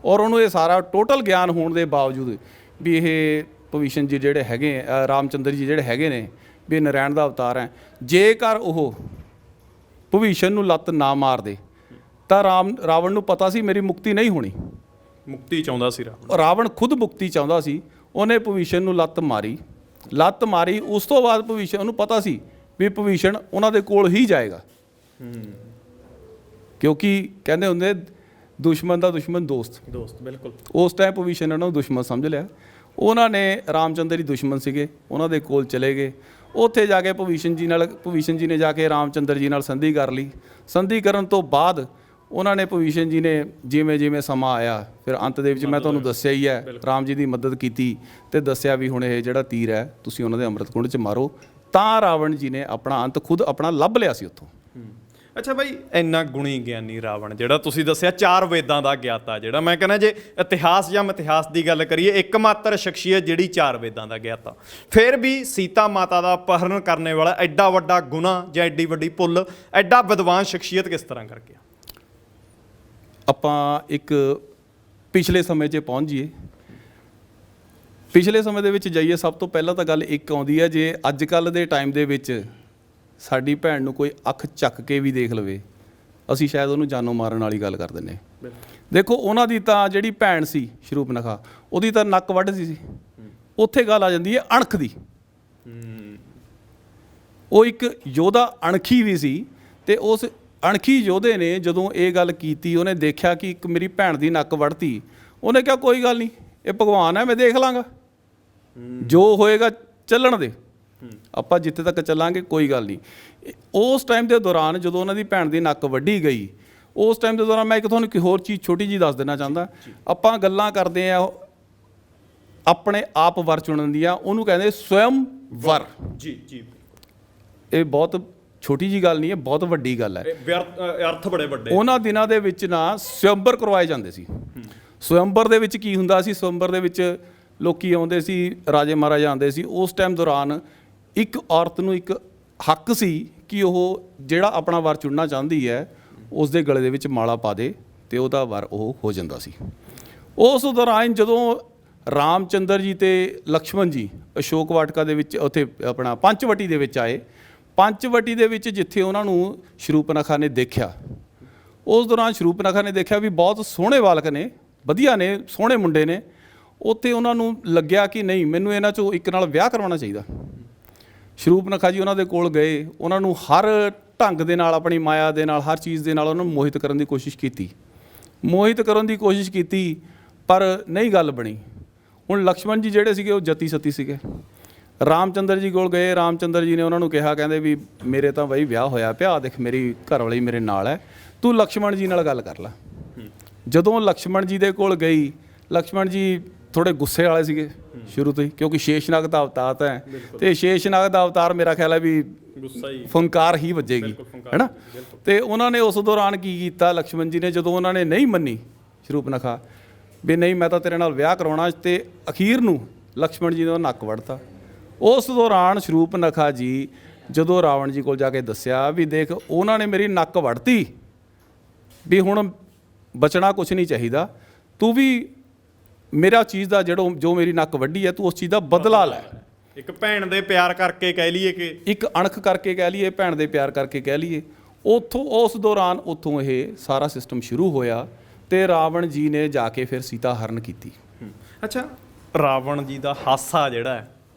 ਔਰ ਉਹਨੂੰ ਇਹ ਸਾਰਾ ਟੋਟਲ ਗਿਆਨ ਹੋਣ ਦੇ ਬਾਵਜੂਦ ਵੀ ਇਹ ਭਵਿਸ਼ਣ ਜੀ ਜਿਹੜੇ ਹੈਗੇ, ਰਾਮਚੰਦਰ ਜੀ ਜਿਹੜੇ ਹੈਗੇ ਨੇ, ਵੀ ਨਾਰਾਇਣ ਦਾ ਅਵਤਾਰ ਹੈ, ਜੇਕਰ ਉਹ ਭਵਿਸ਼ਣ ਨੂੰ ਲੱਤ ਨਾ ਮਾਰਦੇ ਤਾਂ ਰਾਵਣ ਨੂੰ ਪਤਾ ਸੀ ਮੇਰੀ ਮੁਕਤੀ ਨਹੀਂ ਹੋਣੀ। ਮੁਕਤੀ ਚਾਹੁੰਦਾ ਸੀ ਰਾਵਣ ਖੁਦ ਮੁਕਤੀ ਚਾਹੁੰਦਾ ਸੀ। ਉਹਨੇ ਭਵਿਸ਼ਣ ਨੂੰ ਲੱਤ ਮਾਰੀ। ਉਸ ਤੋਂ ਬਾਅਦ ਭਵਿਸ਼ਣ, ਉਹਨੂੰ ਪਤਾ ਸੀ ਵੀ ਭਵਿਸ਼ਣ ਉਹਨਾਂ ਦੇ ਕੋਲ ਹੀ ਜਾਏਗਾ, ਕਿਉਂਕਿ ਕਹਿੰਦੇ ਹੁੰਦੇ ਦੁਸ਼ਮਣ ਦਾ ਦੁਸ਼ਮਣ ਦੋਸਤ। ਬਿਲਕੁਲ। ਉਸ ਟਾਈਮ ਭਵਿਸ਼ਣ ਉਹਨਾਂ ਨੂੰ ਦੁਸ਼ਮਣ ਸਮਝ ਲਿਆ। ਉਹਨਾਂ ਨੇ ਰਾਮਚੰਦਰ ਹੀ ਦੁਸ਼ਮਣ ਸੀਗੇ, ਉਹਨਾਂ ਦੇ ਕੋਲ ਚਲੇ ਗਏ। ਉੱਥੇ ਜਾ ਕੇ ਭਵਿਸ਼ਣ ਜੀ ਨੇ ਜਾ ਕੇ ਰਾਮਚੰਦਰ ਜੀ ਨਾਲ ਸੰਧੀ ਕਰ ਲਈ। ਸੰਧੀ ਕਰਨ ਤੋਂ ਬਾਅਦ ਉਹਨਾਂ ਨੇ ਭਵੀਸ਼ਨ ਜੀ ਨੇ ਜਿਵੇਂ ਜਿਵੇਂ ਸਮਾਂ ਆਇਆ ਫਿਰ ਅੰਤ ਦੇ ਵਿੱਚ ਮੈਂ ਤੁਹਾਨੂੰ ਦੱਸਿਆ ਹੀ ਹੈ, ਰਾਮ ਜੀ ਦੀ ਮਦਦ ਕੀਤੀ ਤੇ ਦੱਸਿਆ ਵੀ ਹੁਣ ਇਹ ਜਿਹੜਾ ਤੀਰ ਹੈ ਤੁਸੀਂ ਉਹਨਾਂ ਦੇ ਅੰਮ੍ਰਿਤ ਕੁੰਡ 'ਚ ਮਾਰੋ, ਤਾਂ ਰਾਵਣ ਜੀ ਨੇ ਆਪਣਾ ਅੰਤ ਖੁਦ ਆਪਣਾ ਲੱਭ ਲਿਆ ਸੀ ਉੱਥੋਂ। ਅੱਛਾ ਬਾਈ, ਇੰਨਾ ਗੁਣੀ ਗਿਆਨੀ ਰਾਵਣ ਜਿਹੜਾ ਤੁਸੀਂ ਦੱਸਿਆ 4 ਵੇਦਾਂ ਦਾ ਗਿਆਤਾ, ਜਿਹੜਾ ਮੈਂ ਕਹਿੰਦਾ ਜੇ ਇਤਿਹਾਸ ਜਾਂ ਮਿਥਿਹਾਸ ਦੀ ਗੱਲ ਕਰੀਏ ਇੱਕਮਾਤਰ ਸ਼ਖਸੀਅਤ ਜਿਹੜੀ 4 ਵੇਦਾਂ ਦਾ ਗਿਆਤਾ, ਫਿਰ ਵੀ ਸੀਤਾ ਮਾਤਾ ਦਾ ਅਪਹਰਨ ਕਰਨੇ ਵਾਲਾ ਐਡਾ ਵੱਡਾ ਗੁਨਾਹ ਜਾਂ ਐਡੀ ਵੱਡੀ ਭੁੱਲ ਐਡਾ ਵਿਦਵਾਨ ਸ਼ਖਸੀਅਤ ਕਿਸ ਤਰ੍ਹਾਂ ਕਰ ਗਿਆ? ਆਪਾਂ ਇੱਕ ਪਿਛਲੇ ਸਮੇਂ 'ਚ ਪਹੁੰਚ ਜਾਈਏ। ਪਿਛਲੇ ਸਮੇਂ ਦੇ ਵਿੱਚ ਜਾਈਏ, ਸਭ ਤੋਂ ਪਹਿਲਾਂ ਤਾਂ ਗੱਲ ਇੱਕ ਆਉਂਦੀ ਹੈ, ਜੇ ਅੱਜ ਕੱਲ੍ਹ ਦੇ ਟਾਈਮ ਦੇ ਵਿੱਚ ਸਾਡੀ ਭੈਣ ਨੂੰ ਕੋਈ ਅੱਖ ਚੱਕ ਕੇ ਵੀ ਦੇਖ ਲਵੇ, ਅਸੀਂ ਸ਼ਾਇਦ ਉਹਨੂੰ ਜਾਨੋਂ ਮਾਰਨ ਵਾਲੀ ਗੱਲ ਕਰ ਦਿੰਦੇ। ਦੇਖੋ ਉਹਨਾਂ ਦੀ ਤਾਂ ਜਿਹੜੀ ਭੈਣ ਸੀ ਸ਼ਰੂਪਨਖਾ, ਉਹਦੀ ਤਾਂ ਨੱਕ ਵੱਢਦੀ ਸੀ। ਉੱਥੇ ਗੱਲ ਆ ਜਾਂਦੀ ਹੈ ਅਣਖ ਦੀ। ਉਹ ਇੱਕ ਯੋਧਾ ਅਣਖੀ ਵੀ ਸੀ, ਤੇ ਉਸ ਅਣਖੀ ਯੋਧੇ ਨੇ ਜਦੋਂ ਇਹ ਗੱਲ ਕੀਤੀ, ਉਹਨੇ ਦੇਖਿਆ ਕਿ ਇੱਕ ਮੇਰੀ ਭੈਣ ਦੀ ਨੱਕ ਵੱਢਤੀ, ਉਹਨੇ ਕਿਹਾ ਕੋਈ ਗੱਲ ਨਹੀਂ, ਇਹ ਭਗਵਾਨ ਹੈ, ਮੈਂ ਦੇਖ ਲਾਂਗਾ, ਜੋ ਹੋਏਗਾ ਚੱਲਣ ਦੇ, ਆਪਾਂ ਜਿੱਥੇ ਤੱਕ ਚੱਲਾਂਗੇ ਕੋਈ ਗੱਲ ਨਹੀਂ। ਉਸ ਟਾਈਮ ਦੇ ਦੌਰਾਨ ਜਦੋਂ ਉਹਨਾਂ ਦੀ ਭੈਣ ਦੀ ਨੱਕ ਵੱਢੀ ਗਈ, ਉਸ ਟਾਈਮ ਦੇ ਦੌਰਾਨ ਮੈਂ ਇੱਕ ਤੁਹਾਨੂੰ ਇੱਕ ਹੋਰ ਚੀਜ਼ ਛੋਟੀ ਜਿਹੀ ਦੱਸ ਦੇਣਾ ਚਾਹੁੰਦਾ। ਆਪਾਂ ਗੱਲਾਂ ਕਰਦੇ ਆ ਆਪਣੇ ਆਪ ਵਰ ਚੁਣਨ ਦੀਆਂ, ਉਹਨੂੰ ਕਹਿੰਦੇ ਸਵਯੰ ਵਰ। ਜੀ ਜੀ, ਇਹ ਬਹੁਤ ਛੋਟੀ ਜੀ ਗੱਲ ਨਹੀਂ ਹੈ, ਬਹੁਤ ਵੱਡੀ ਗੱਲ ਹੈ। ਅਰਥ ਬੜੇ ਵੱਡੇ। ਉਹਨਾਂ ਦਿਨਾਂ ਦੇ ਵਿੱਚ ਨਾ ਸਵੰਬਰ ਕਰਵਾਏ ਜਾਂਦੇ ਸੀ। ਸਵੰਬਰ ਦੇ ਵਿੱਚ ਕੀ ਹੁੰਦਾ ਸੀ? ਸਵੰਬਰ ਦੇ ਵਿੱਚ ਲੋਕੀ ਆਉਂਦੇ ਸੀ, ਰਾਜੇ ਮਹਾਰਾਜਾ ਆਉਂਦੇ ਸੀ। ਉਸ ਟਾਈਮ ਦੌਰਾਨ ਇੱਕ ਔਰਤ ਨੂੰ ਇੱਕ ਹੱਕ ਸੀ ਕਿ ਉਹ ਜਿਹੜਾ ਆਪਣਾ ਵਰ ਚੁਣਨਾ ਚਾਹੁੰਦੀ ਹੈ ਉਸ ਦੇ ਗਲੇ ਦੇ ਵਿੱਚ ਮਾਲਾ ਪਾ ਦੇ ਤੇ ਉਹਦਾ ਵਰ ਉਹ ਹੋ ਜਾਂਦਾ ਸੀ। ਉਸ ਦੌਰਾਨ ਜਦੋਂ ਰਾਮਚੰਦਰ ਜੀ ਤੇ ਲਕਸ਼ਮਣ ਜੀ ਅਸ਼ੋਕ ਵਾਟਕਾ ਦੇ ਵਿੱਚ ਉੱਥੇ ਆਪਣਾ ਪੰਚਵਟੀ ਦੇ ਵਿੱਚ ਆਏ, ਪੰਚਵਟੀ ਦੇ ਵਿੱਚ ਜਿੱਥੇ ਉਹਨਾਂ ਨੂੰ ਸ਼ਰੂਪਨਖਾ ਨੇ ਦੇਖਿਆ, ਉਸ ਦੌਰਾਨ ਸ਼ਰੂਪਨਖਾ ਨੇ ਦੇਖਿਆ ਵੀ ਬਹੁਤ ਸੋਹਣੇ ਬਾਲਕ ਨੇ, ਵਧੀਆ ਨੇ, ਸੋਹਣੇ ਮੁੰਡੇ ਨੇ। ਉੱਥੇ ਉਹਨਾਂ ਨੂੰ ਲੱਗਿਆ ਕਿ ਨਹੀਂ, ਮੈਨੂੰ ਇਹਨਾਂ 'ਚੋਂ ਇੱਕ ਨਾਲ ਵਿਆਹ ਕਰਵਾਉਣਾ ਚਾਹੀਦਾ। ਸ਼ਰੂਪਨਖਾ ਜੀ ਉਹਨਾਂ ਦੇ ਕੋਲ ਗਏ, ਉਹਨਾਂ ਨੂੰ ਹਰ ਢੰਗ ਦੇ ਨਾਲ, ਆਪਣੀ ਮਾਇਆ ਦੇ ਨਾਲ, ਹਰ ਚੀਜ਼ ਦੇ ਨਾਲ ਉਹਨਾਂ ਨੂੰ ਮੋਹਿਤ ਕਰਨ ਦੀ ਕੋਸ਼ਿਸ਼ ਕੀਤੀ, ਪਰ ਨਹੀਂ ਗੱਲ ਬਣੀ। ਹੁਣ ਲਕਸ਼ਮਣ ਜੀ ਜਿਹੜੇ ਸੀਗੇ ਉਹ ਜਤੀ ਸਤੀ ਸੀਗੇ। ਰਾਮਚੰਦਰ ਜੀ ਕੋਲ ਗਏ, ਰਾਮਚੰਦਰ ਜੀ ਨੇ ਉਹਨਾਂ ਨੂੰ ਕਿਹਾ, ਕਹਿੰਦੇ ਵੀ ਮੇਰੇ ਤਾਂ ਬਈ ਵਿਆਹ ਹੋਇਆ ਪਿਆ, ਦੇਖ ਮੇਰੀ ਘਰ ਵਾਲੀ ਮੇਰੇ ਨਾਲ ਹੈ, ਤੂੰ ਲਕਸ਼ਮਣ ਜੀ ਨਾਲ ਗੱਲ ਕਰ ਲੈ। ਜਦੋਂ ਲਕਸ਼ਮਣ ਜੀ ਦੇ ਕੋਲ ਗਈ, ਲਕਸ਼ਮਣ ਜੀ ਥੋੜ੍ਹੇ ਗੁੱਸੇ ਵਾਲੇ ਸੀਗੇ ਸ਼ੁਰੂ ਤੋਂ ਹੀ, ਕਿਉਂਕਿ ਸ਼ੇਸ਼ਨਾਗ ਦਾ ਅਵਤਾਰ ਹੈ, ਤੇ ਸ਼ੇਸ਼ਨਾਗ ਦਾ ਅਵਤਾਰ ਮੇਰਾ ਖਿਆਲ ਹੈ ਵੀ ਫੰਕਾਰ ਹੀ ਵੱਜੇਗੀ, ਹੈ ਨਾ। ਤੇ ਉਹਨਾਂ ਨੇ ਉਸ ਦੌਰਾਨ ਕੀ ਕੀਤਾ, ਲਕਸ਼ਮਣ ਜੀ ਨੇ, ਜਦੋਂ ਉਹਨਾਂ ਨੇ ਨਹੀਂ ਮੰਨੀ ਸ਼ਰੂਪਨਖਾ ਵੀ ਨਹੀਂ ਮੈਂ ਤਾਂ ਤੇਰੇ ਨਾਲ ਵਿਆਹ ਕਰਾਉਣਾ, ਤੇ ਅਖੀਰ ਨੂੰ ਲਕਸ਼ਮਣ ਜੀ ਨੇ ਉਹ ਨੱਕ ਵੱਢਤਾ। ਉਸ ਦੌਰਾਨ ਸ਼ਰੂਪਨਖਾ ਜੀ ਜਦੋਂ ਰਾਵਣ ਜੀ ਕੋਲ ਜਾ ਕੇ ਦੱਸਿਆ ਵੀ ਦੇਖ ਉਹਨਾਂ ਨੇ ਮੇਰੀ ਨੱਕ ਵੱਢਤੀ, ਵੀ ਹੁਣ ਬਚਣਾ ਕੁਛ ਨਹੀਂ ਚਾਹੀਦਾ, ਤੂੰ ਵੀ ਮੇਰਾ ਚੀਜ਼ ਦਾ ਜੋ ਮੇਰੀ ਨੱਕ ਵੱਢੀ ਹੈ ਤੂੰ ਉਸ ਚੀਜ਼ ਦਾ ਬਦਲਾ ਲੈ। ਇੱਕ ਭੈਣ ਦੇ ਪਿਆਰ ਕਰਕੇ ਕਹਿ ਲਈਏ, ਕਿ ਇੱਕ ਅਣਖ ਕਰਕੇ ਕਹਿ ਲਈਏ, ਭੈਣ ਦੇ ਪਿਆਰ ਕਰਕੇ ਕਹਿ ਲਈਏ। ਉੱਥੋਂ ਉਸ ਦੌਰਾਨ ਉੱਥੋਂ ਇਹ ਸਾਰਾ ਸਿਸਟਮ ਸ਼ੁਰੂ ਹੋਇਆ ਤੇ ਰਾਵਣ ਜੀ ਨੇ ਜਾ ਕੇ ਫਿਰ ਸੀਤਾ ਹਰਨ ਕੀਤੀ। ਅੱਛਾ, ਰਾਵਣ ਜੀ ਦਾ ਹਾਸਾ ਜਿਹੜਾ ਹੈ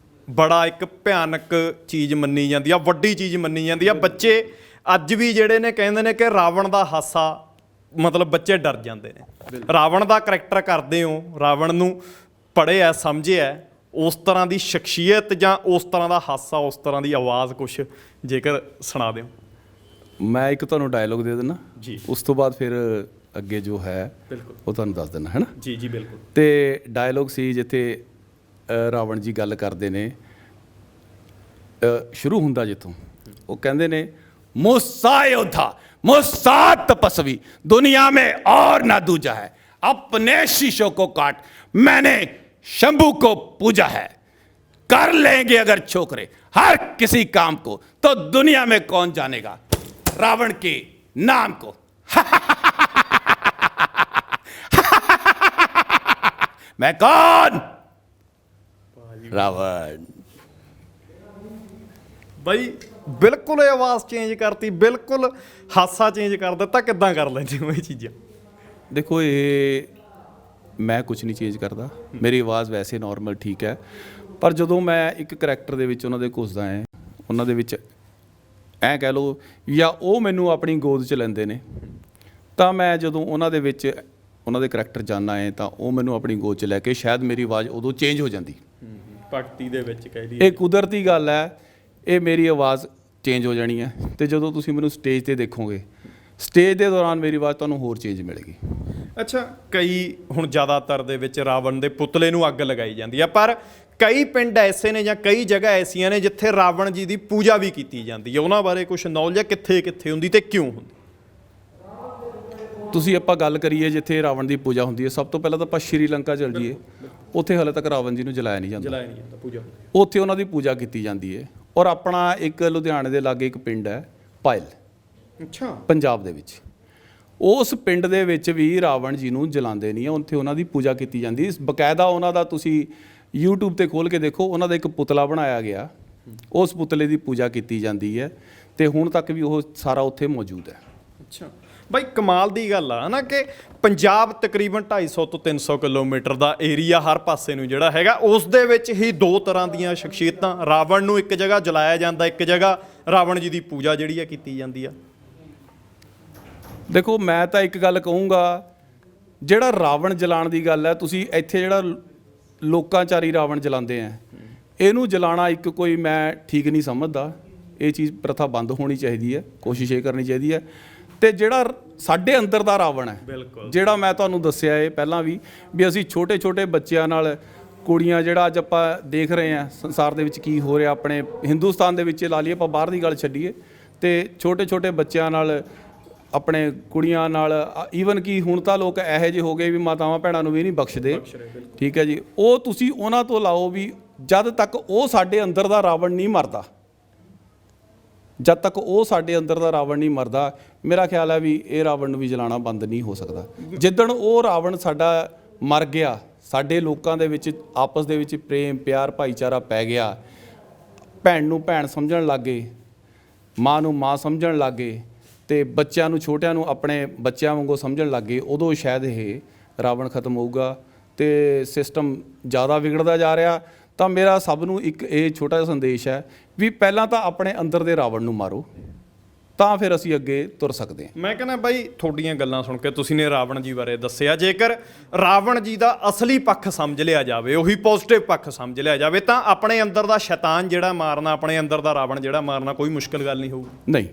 ਬੜਾ ਇੱਕ ਭਿਆਨਕ ਚੀਜ਼ ਮੰਨੀ ਜਾਂਦੀ ਆ, ਵੱਡੀ ਚੀਜ਼ ਮੰਨੀ ਜਾਂਦੀ ਆ। ਬੱਚੇ ਅੱਜ ਵੀ ਜਿਹੜੇ ਨੇ ਕਹਿੰਦੇ ਨੇ ਕਿ ਰਾਵਣ ਦਾ ਹਾਸਾ ਮਤਲਬ ਬੱਚੇ ਡਰ ਜਾਂਦੇ ਨੇ। ਰਾਵਣ ਦਾ ਕਰੈਕਟਰ ਕਰਦੇ ਹੋ, ਰਾਵਣ ਨੂੰ ਪੜ੍ਹਿਆ ਸਮਝਿਆ, ਉਸ ਤਰ੍ਹਾਂ ਦੀ ਸ਼ਖਸੀਅਤ ਜਾਂ ਉਸ ਤਰ੍ਹਾਂ ਦਾ ਹਾਸਾ, ਉਸ ਤਰ੍ਹਾਂ ਦੀ ਆਵਾਜ਼ ਕੁਛ ਜੇਕਰ ਸੁਣਾ ਦਿਓ। ਮੈਂ ਇੱਕ ਤੁਹਾਨੂੰ ਡਾਇਲੋਗ ਦੇ ਦਿੰਦਾ ਜੀ, ਉਸ ਤੋਂ ਬਾਅਦ ਫਿਰ ਅੱਗੇ ਜੋ ਹੈ ਉਹ ਤੁਹਾਨੂੰ ਦੱਸ ਦਿੰਦਾ, ਹੈ ਨਾ। ਜੀ ਜੀ ਬਿਲਕੁਲ। ਤੇ ਡਾਇਲੋਗ ਸੀ ਜਿੱਥੇ ਰਾਵਣ ਜੀ ਗੱਲ ਕਰਦੇ ਨੇ, ਸ਼ੁਰੂ ਹੁੰਦਾ ਜਿੱਥੋਂ, ਉਹ ਕਹਿੰਦੇ ਨੇ मुझसा योद्धा मुझसा तपस्वी दुनिया में और ना दूजा है, अपने शीशों को काट मैंने शंभू को पूजा है, कर लेंगे अगर छोकरे हर किसी काम को तो दुनिया में कौन जानेगा रावण के नाम को। मैं कौन? रावण। ਬਾਈ ਬਿਲਕੁਲ ਇਹ ਆਵਾਜ਼ ਚੇਂਜ ਕਰਤੀ, ਬਿਲਕੁਲ ਹਾਸਾ ਚੇਂਜ ਕਰ ਦਿੱਤਾ। ਕਿੱਦਾਂ ਕਰ ਲੈਂਦੇ ਹੋ ਇਹ ਚੀਜ਼ਾਂ? ਦੇਖੋ ਇਹ ਮੈਂ ਕੁਝ ਨਹੀਂ ਚੇਂਜ ਕਰਦਾ, ਮੇਰੀ ਆਵਾਜ਼ ਵੈਸੇ ਨਾਰਮਲ ਠੀਕ ਹੈ, ਪਰ ਜਦੋਂ ਮੈਂ ਇੱਕ ਕਰੈਕਟਰ ਦੇ ਵਿੱਚ ਉਹਨਾਂ ਦੇ ਘੁਸਦਾ ਹੈ, ਉਹਨਾਂ ਦੇ ਵਿੱਚ ਐਂ ਕਹਿ ਲਓ ਜਾਂ ਉਹ ਮੈਨੂੰ ਆਪਣੀ ਗੋਦ 'ਚ ਲੈਂਦੇ ਨੇ, ਤਾਂ ਮੈਂ ਜਦੋਂ ਉਹਨਾਂ ਦੇ ਵਿੱਚ ਉਹਨਾਂ ਦੇ ਕਰੈਕਟਰ ਜਾਨਾ ਹੈ ਤਾਂ ਉਹ ਮੈਨੂੰ ਆਪਣੀ ਗੋਦ 'ਚ ਲੈ ਕੇ ਸ਼ਾਇਦ ਮੇਰੀ ਆਵਾਜ਼ ਉਦੋਂ ਚੇਂਜ ਹੋ ਜਾਂਦੀ। ਭਗਤੀ ਦੇ ਵਿੱਚ ਕਹਿ ਲਈਏ, ਇਹ ਕੁਦਰਤੀ ਗੱਲ ਹੈ, ਇਹ ਮੇਰੀ ਆਵਾਜ਼ ਚੇਂਜ ਹੋ ਜਾਣੀ ਹੈ। ਤੇ ਜਦੋਂ ਤੁਸੀਂ ਮੈਨੂੰ ਸਟੇਜ 'ਤੇ ਦੇਖੋਗੇ, ਸਟੇਜ ਦੇ ਦੌਰਾਨ ਮੇਰੀ ਆਵਾਜ਼ ਤੁਹਾਨੂੰ ਹੋਰ ਚੇਂਜ ਮਿਲੇਗੀ। ਅੱਛਾ, ਕਈ ਹੁਣ ਜ਼ਿਆਦਾਤਰ ਦੇ ਵਿੱਚ ਰਾਵਣ ਦੇ ਪੁਤਲੇ ਨੂੰ ਅੱਗ ਲਗਾਈ ਜਾਂਦੀ ਆ, ਪਰ ਕਈ ਪਿੰਡ ਐਸੇ ਨੇ ਜਾਂ ਕਈ ਜਗ੍ਹਾ ਐਸੀਆਂ ਨੇ ਜਿੱਥੇ ਰਾਵਣ ਜੀ ਦੀ ਪੂਜਾ ਵੀ ਕੀਤੀ ਜਾਂਦੀ ਹੈ, ਉਹਨਾਂ ਬਾਰੇ ਕੁਝ ਨੌਲੇਜ ਹੈ, ਕਿੱਥੇ ਕਿੱਥੇ ਹੁੰਦੀ ਤੇ ਕਿਉਂ ਹੁੰਦੀ? ਤੁਸੀਂ ਆਪਾਂ ਗੱਲ ਕਰੀਏ ਜਿੱਥੇ ਰਾਵਣ ਦੀ ਪੂਜਾ ਹੁੰਦੀ ਹੈ, ਸਭ ਤੋਂ ਪਹਿਲਾਂ ਤਾਂ ਆਪਾਂ ਸ਼੍ਰੀਲੰਕਾ ਚਲ ਜਾਈਏ। ਉੱਥੇ ਹਾਲੇ ਤੱਕ ਰਾਵਣ ਜੀ ਨੂੰ ਜਲਾਇਆ ਨਹੀਂ ਜਾਂਦਾ, ਪੂਜਾ ਉੱਥੇ ਉਹਨਾਂ ਦੀ ਪੂਜਾ ਕੀਤੀ ਜਾਂਦੀ ਹੈ। ਔਰ ਆਪਣਾ ਇੱਕ ਲੁਧਿਆਣੇ ਦੇ ਲਾਗੇ ਇੱਕ ਪਿੰਡ ਹੈ ਪਾਇਲ, ਅੱਛਾ, ਪੰਜਾਬ ਦੇ ਵਿੱਚ, ਉਸ ਪਿੰਡ ਦੇ ਵਿੱਚ ਵੀ ਰਾਵਣ ਜੀ ਨੂੰ ਜਲਾਉਂਦੇ ਨਹੀਂ ਆ, ਉੱਥੇ ਉਹਨਾਂ ਦੀ ਪੂਜਾ ਕੀਤੀ ਜਾਂਦੀ ਹੈ। ਬਕਾਇਦਾ ਉਹਨਾਂ ਦਾ ਤੁਸੀਂ YouTube ਤੇ ਖੋਲ੍ਹ ਕੇ ਦੇਖੋ, ਉਹਨਾਂ ਦਾ ਇੱਕ ਪੁਤਲਾ ਬਣਾਇਆ ਗਿਆ, ਉਸ ਪੁਤਲੇ ਦੀ ਪੂਜਾ ਕੀਤੀ ਜਾਂਦੀ ਹੈ ਤੇ ਹੁਣ ਤੱਕ ਵੀ ਉਹ ਸਾਰਾ ਉੱਥੇ ਮੌਜੂਦ ਹੈ। ਅੱਛਾ ਬਾਈ, ਕਮਾਲ ਦੀ ਗੱਲ ਆ ਨਾ ਕਿ ਪੰਜਾਬ ਤਕਰੀਬਨ 250 ਤੋਂ 300 ਕਿਲੋਮੀਟਰ ਦਾ ਏਰੀਆ ਹਰ ਪਾਸੇ ਨੂੰ ਜਿਹੜਾ ਹੈਗਾ, ਉਸ ਦੇ ਵਿੱਚ ਹੀ ਦੋ ਤਰ੍ਹਾਂ ਦੀਆਂ ਸ਼ਖਸੀਅਤਾਂ, ਰਾਵਣ ਨੂੰ ਇੱਕ ਜਗ੍ਹਾ ਜਲਾਇਆ ਜਾਂਦਾ, ਇੱਕ ਜਗ੍ਹਾ ਰਾਵਣ ਜੀ ਦੀ ਪੂਜਾ ਜਿਹੜੀ ਆ ਕੀਤੀ ਜਾਂਦੀ ਆ। ਦੇਖੋ, ਮੈਂ ਤਾਂ ਇੱਕ ਗੱਲ ਕਹੂੰਗਾ, ਜਿਹੜਾ ਰਾਵਣ ਜਲਾਉਣ ਦੀ ਗੱਲ ਹੈ, ਤੁਸੀਂ ਇੱਥੇ ਜਿਹੜਾ ਲੋਕਾਂਚਾਰੀ ਰਾਵਣ ਜਲਾਉਂਦੇ ਆ, ਇਹਨੂੰ ਜਲਾਉਣਾ ਇੱਕ ਕੋਈ ਮੈਂ ਠੀਕ ਨਹੀਂ ਸਮਝਦਾ। ਇਹ ਚੀਜ਼ ਪ੍ਰਥਾ ਬੰਦ ਹੋਣੀ ਚਾਹੀਦੀ ਹੈ, ਕੋਸ਼ਿਸ਼ ਇਹ ਕਰਨੀ ਚਾਹੀਦੀ ਹੈ। ਤੇ ਜਿਹੜਾ ਸਾਡੇ ਅੰਦਰ ਦਾ ਰਾਵਣ ਹੈ, ਜਿਹੜਾ ਮੈਂ ਤੁਹਾਨੂੰ ਦੱਸਿਆ ਇਹ ਪਹਿਲਾਂ ਵੀ ਅਸੀਂ ਛੋਟੇ ਛੋਟੇ ਬੱਚਿਆਂ ਨਾਲ, ਕੁੜੀਆਂ, ਜਿਹੜਾ ਅੱਜ ਆਪਾਂ ਦੇਖ ਰਹੇ ਹਾਂ ਸੰਸਾਰ ਦੇ ਵਿੱਚ ਕੀ ਹੋ ਰਿਹਾ, ਆਪਣੇ ਹਿੰਦੁਸਤਾਨ ਦੇ ਵਿੱਚ ਲਾ ਲਈਏ, ਆਪਾਂ ਬਾਹਰ ਦੀ ਗੱਲ ਛੱਡੀਏ, ਤੇ ਛੋਟੇ ਛੋਟੇ ਬੱਚਿਆਂ ਨਾਲ, ਆਪਣੇ ਕੁੜੀਆਂ ਨਾਲ, ਈਵਨ ਕਿ ਹੁਣ ਤਾਂ ਲੋਕ ਇਹੋ ਜਿਹੇ ਹੋ ਗਏ ਵੀ ਮਾਤਾਵਾਂ ਭੈਣਾਂ ਨੂੰ ਵੀ ਨਹੀਂ ਬਖਸ਼ਦੇ, ਠੀਕ ਹੈ ਜੀ। ਉਹ ਤੁਸੀਂ ਉਹਨਾਂ ਤੋਂ ਲਾਓ ਵੀ ਜਦ ਤੱਕ ਉਹ ਸਾਡੇ ਅੰਦਰ ਦਾ ਰਾਵਣ ਨਹੀਂ ਮਰਦਾ, ਜਦ ਤੱਕ ਉਹ ਸਾਡੇ ਅੰਦਰ ਦਾ ਰਾਵਣ ਨਹੀਂ ਮਰਦਾ, ਮੇਰਾ ਖਿਆਲ ਹੈ ਵੀ ਇਹ ਰਾਵਣ ਨੂੰ ਵੀ ਜਲਾਉਣਾ ਬੰਦ ਨਹੀਂ ਹੋ ਸਕਦਾ। ਜਿੱਦਣ ਉਹ ਰਾਵਣ ਸਾਡਾ ਮਰ ਗਿਆ, ਸਾਡੇ ਲੋਕਾਂ ਦੇ ਵਿੱਚ ਆਪਸ ਦੇ ਵਿੱਚ ਪ੍ਰੇਮ ਪਿਆਰ ਭਾਈਚਾਰਾ ਪੈ ਗਿਆ, ਭੈਣ ਨੂੰ ਭੈਣ ਸਮਝਣ ਲੱਗੇ, ਮਾਂ ਨੂੰ ਮਾਂ ਸਮਝਣ ਲੱਗੇ, ਤੇ ਬੱਚਿਆਂ ਨੂੰ, ਛੋਟਿਆਂ ਨੂੰ ਆਪਣੇ ਬੱਚਿਆਂ ਵਾਂਗੂ ਸਮਝਣ ਲੱਗੇ, ਉਦੋਂ ਸ਼ਾਇਦ ਇਹ ਰਾਵਣ ਖਤਮ ਹੋਊਗਾ ਤੇ ਸਿਸਟਮ ਜ਼ਿਆਦਾ ਵਿਗੜਦਾ ਜਾ ਰਿਹਾ। ਤਾਂ ਮੇਰਾ ਸਭ ਨੂੰ ਇੱਕ ਇਹ ਛੋਟਾ ਜਿਹਾ ਸੰਦੇਸ਼ ਹੈ ਵੀ ਪਹਿਲਾਂ ਤਾਂ ਆਪਣੇ ਅੰਦਰ ਦੇ ਰਾਵਣ ਨੂੰ ਮਾਰੋ, ਤਾਂ ਫਿਰ ਅਸੀਂ ਅੱਗੇ ਤੁਰ ਸਕਦੇ ਹਾਂ। ਮੈਂ ਕਹਿੰਦਾ ਬਾਈ, ਤੁਹਾਡੀਆਂ ਗੱਲਾਂ ਸੁਣ ਕੇ ਤੁਸੀਂ ਨੇ ਰਾਵਣ ਜੀ ਬਾਰੇ ਦੱਸਿਆ, ਜੇਕਰ ਰਾਵਣ ਜੀ ਦਾ ਅਸਲੀ ਪੱਖ ਸਮਝ ਲਿਆ ਜਾਵੇ, ਉਹੀ ਪੋਜ਼ਿਟਿਵ ਪੱਖ ਸਮਝ ਲਿਆ ਜਾਵੇ, ਤਾਂ ਆਪਣੇ ਅੰਦਰ ਦਾ ਸ਼ੈਤਾਨ ਜਿਹੜਾ ਮਾਰਨਾ, ਆਪਣੇ ਅੰਦਰ ਦਾ ਰਾਵਣ ਜਿਹੜਾ ਮਾਰਨਾ ਕੋਈ ਮੁਸ਼ਕਿਲ ਗੱਲ ਨਹੀਂ ਹੋਊਗੀ। ਨਹੀਂ,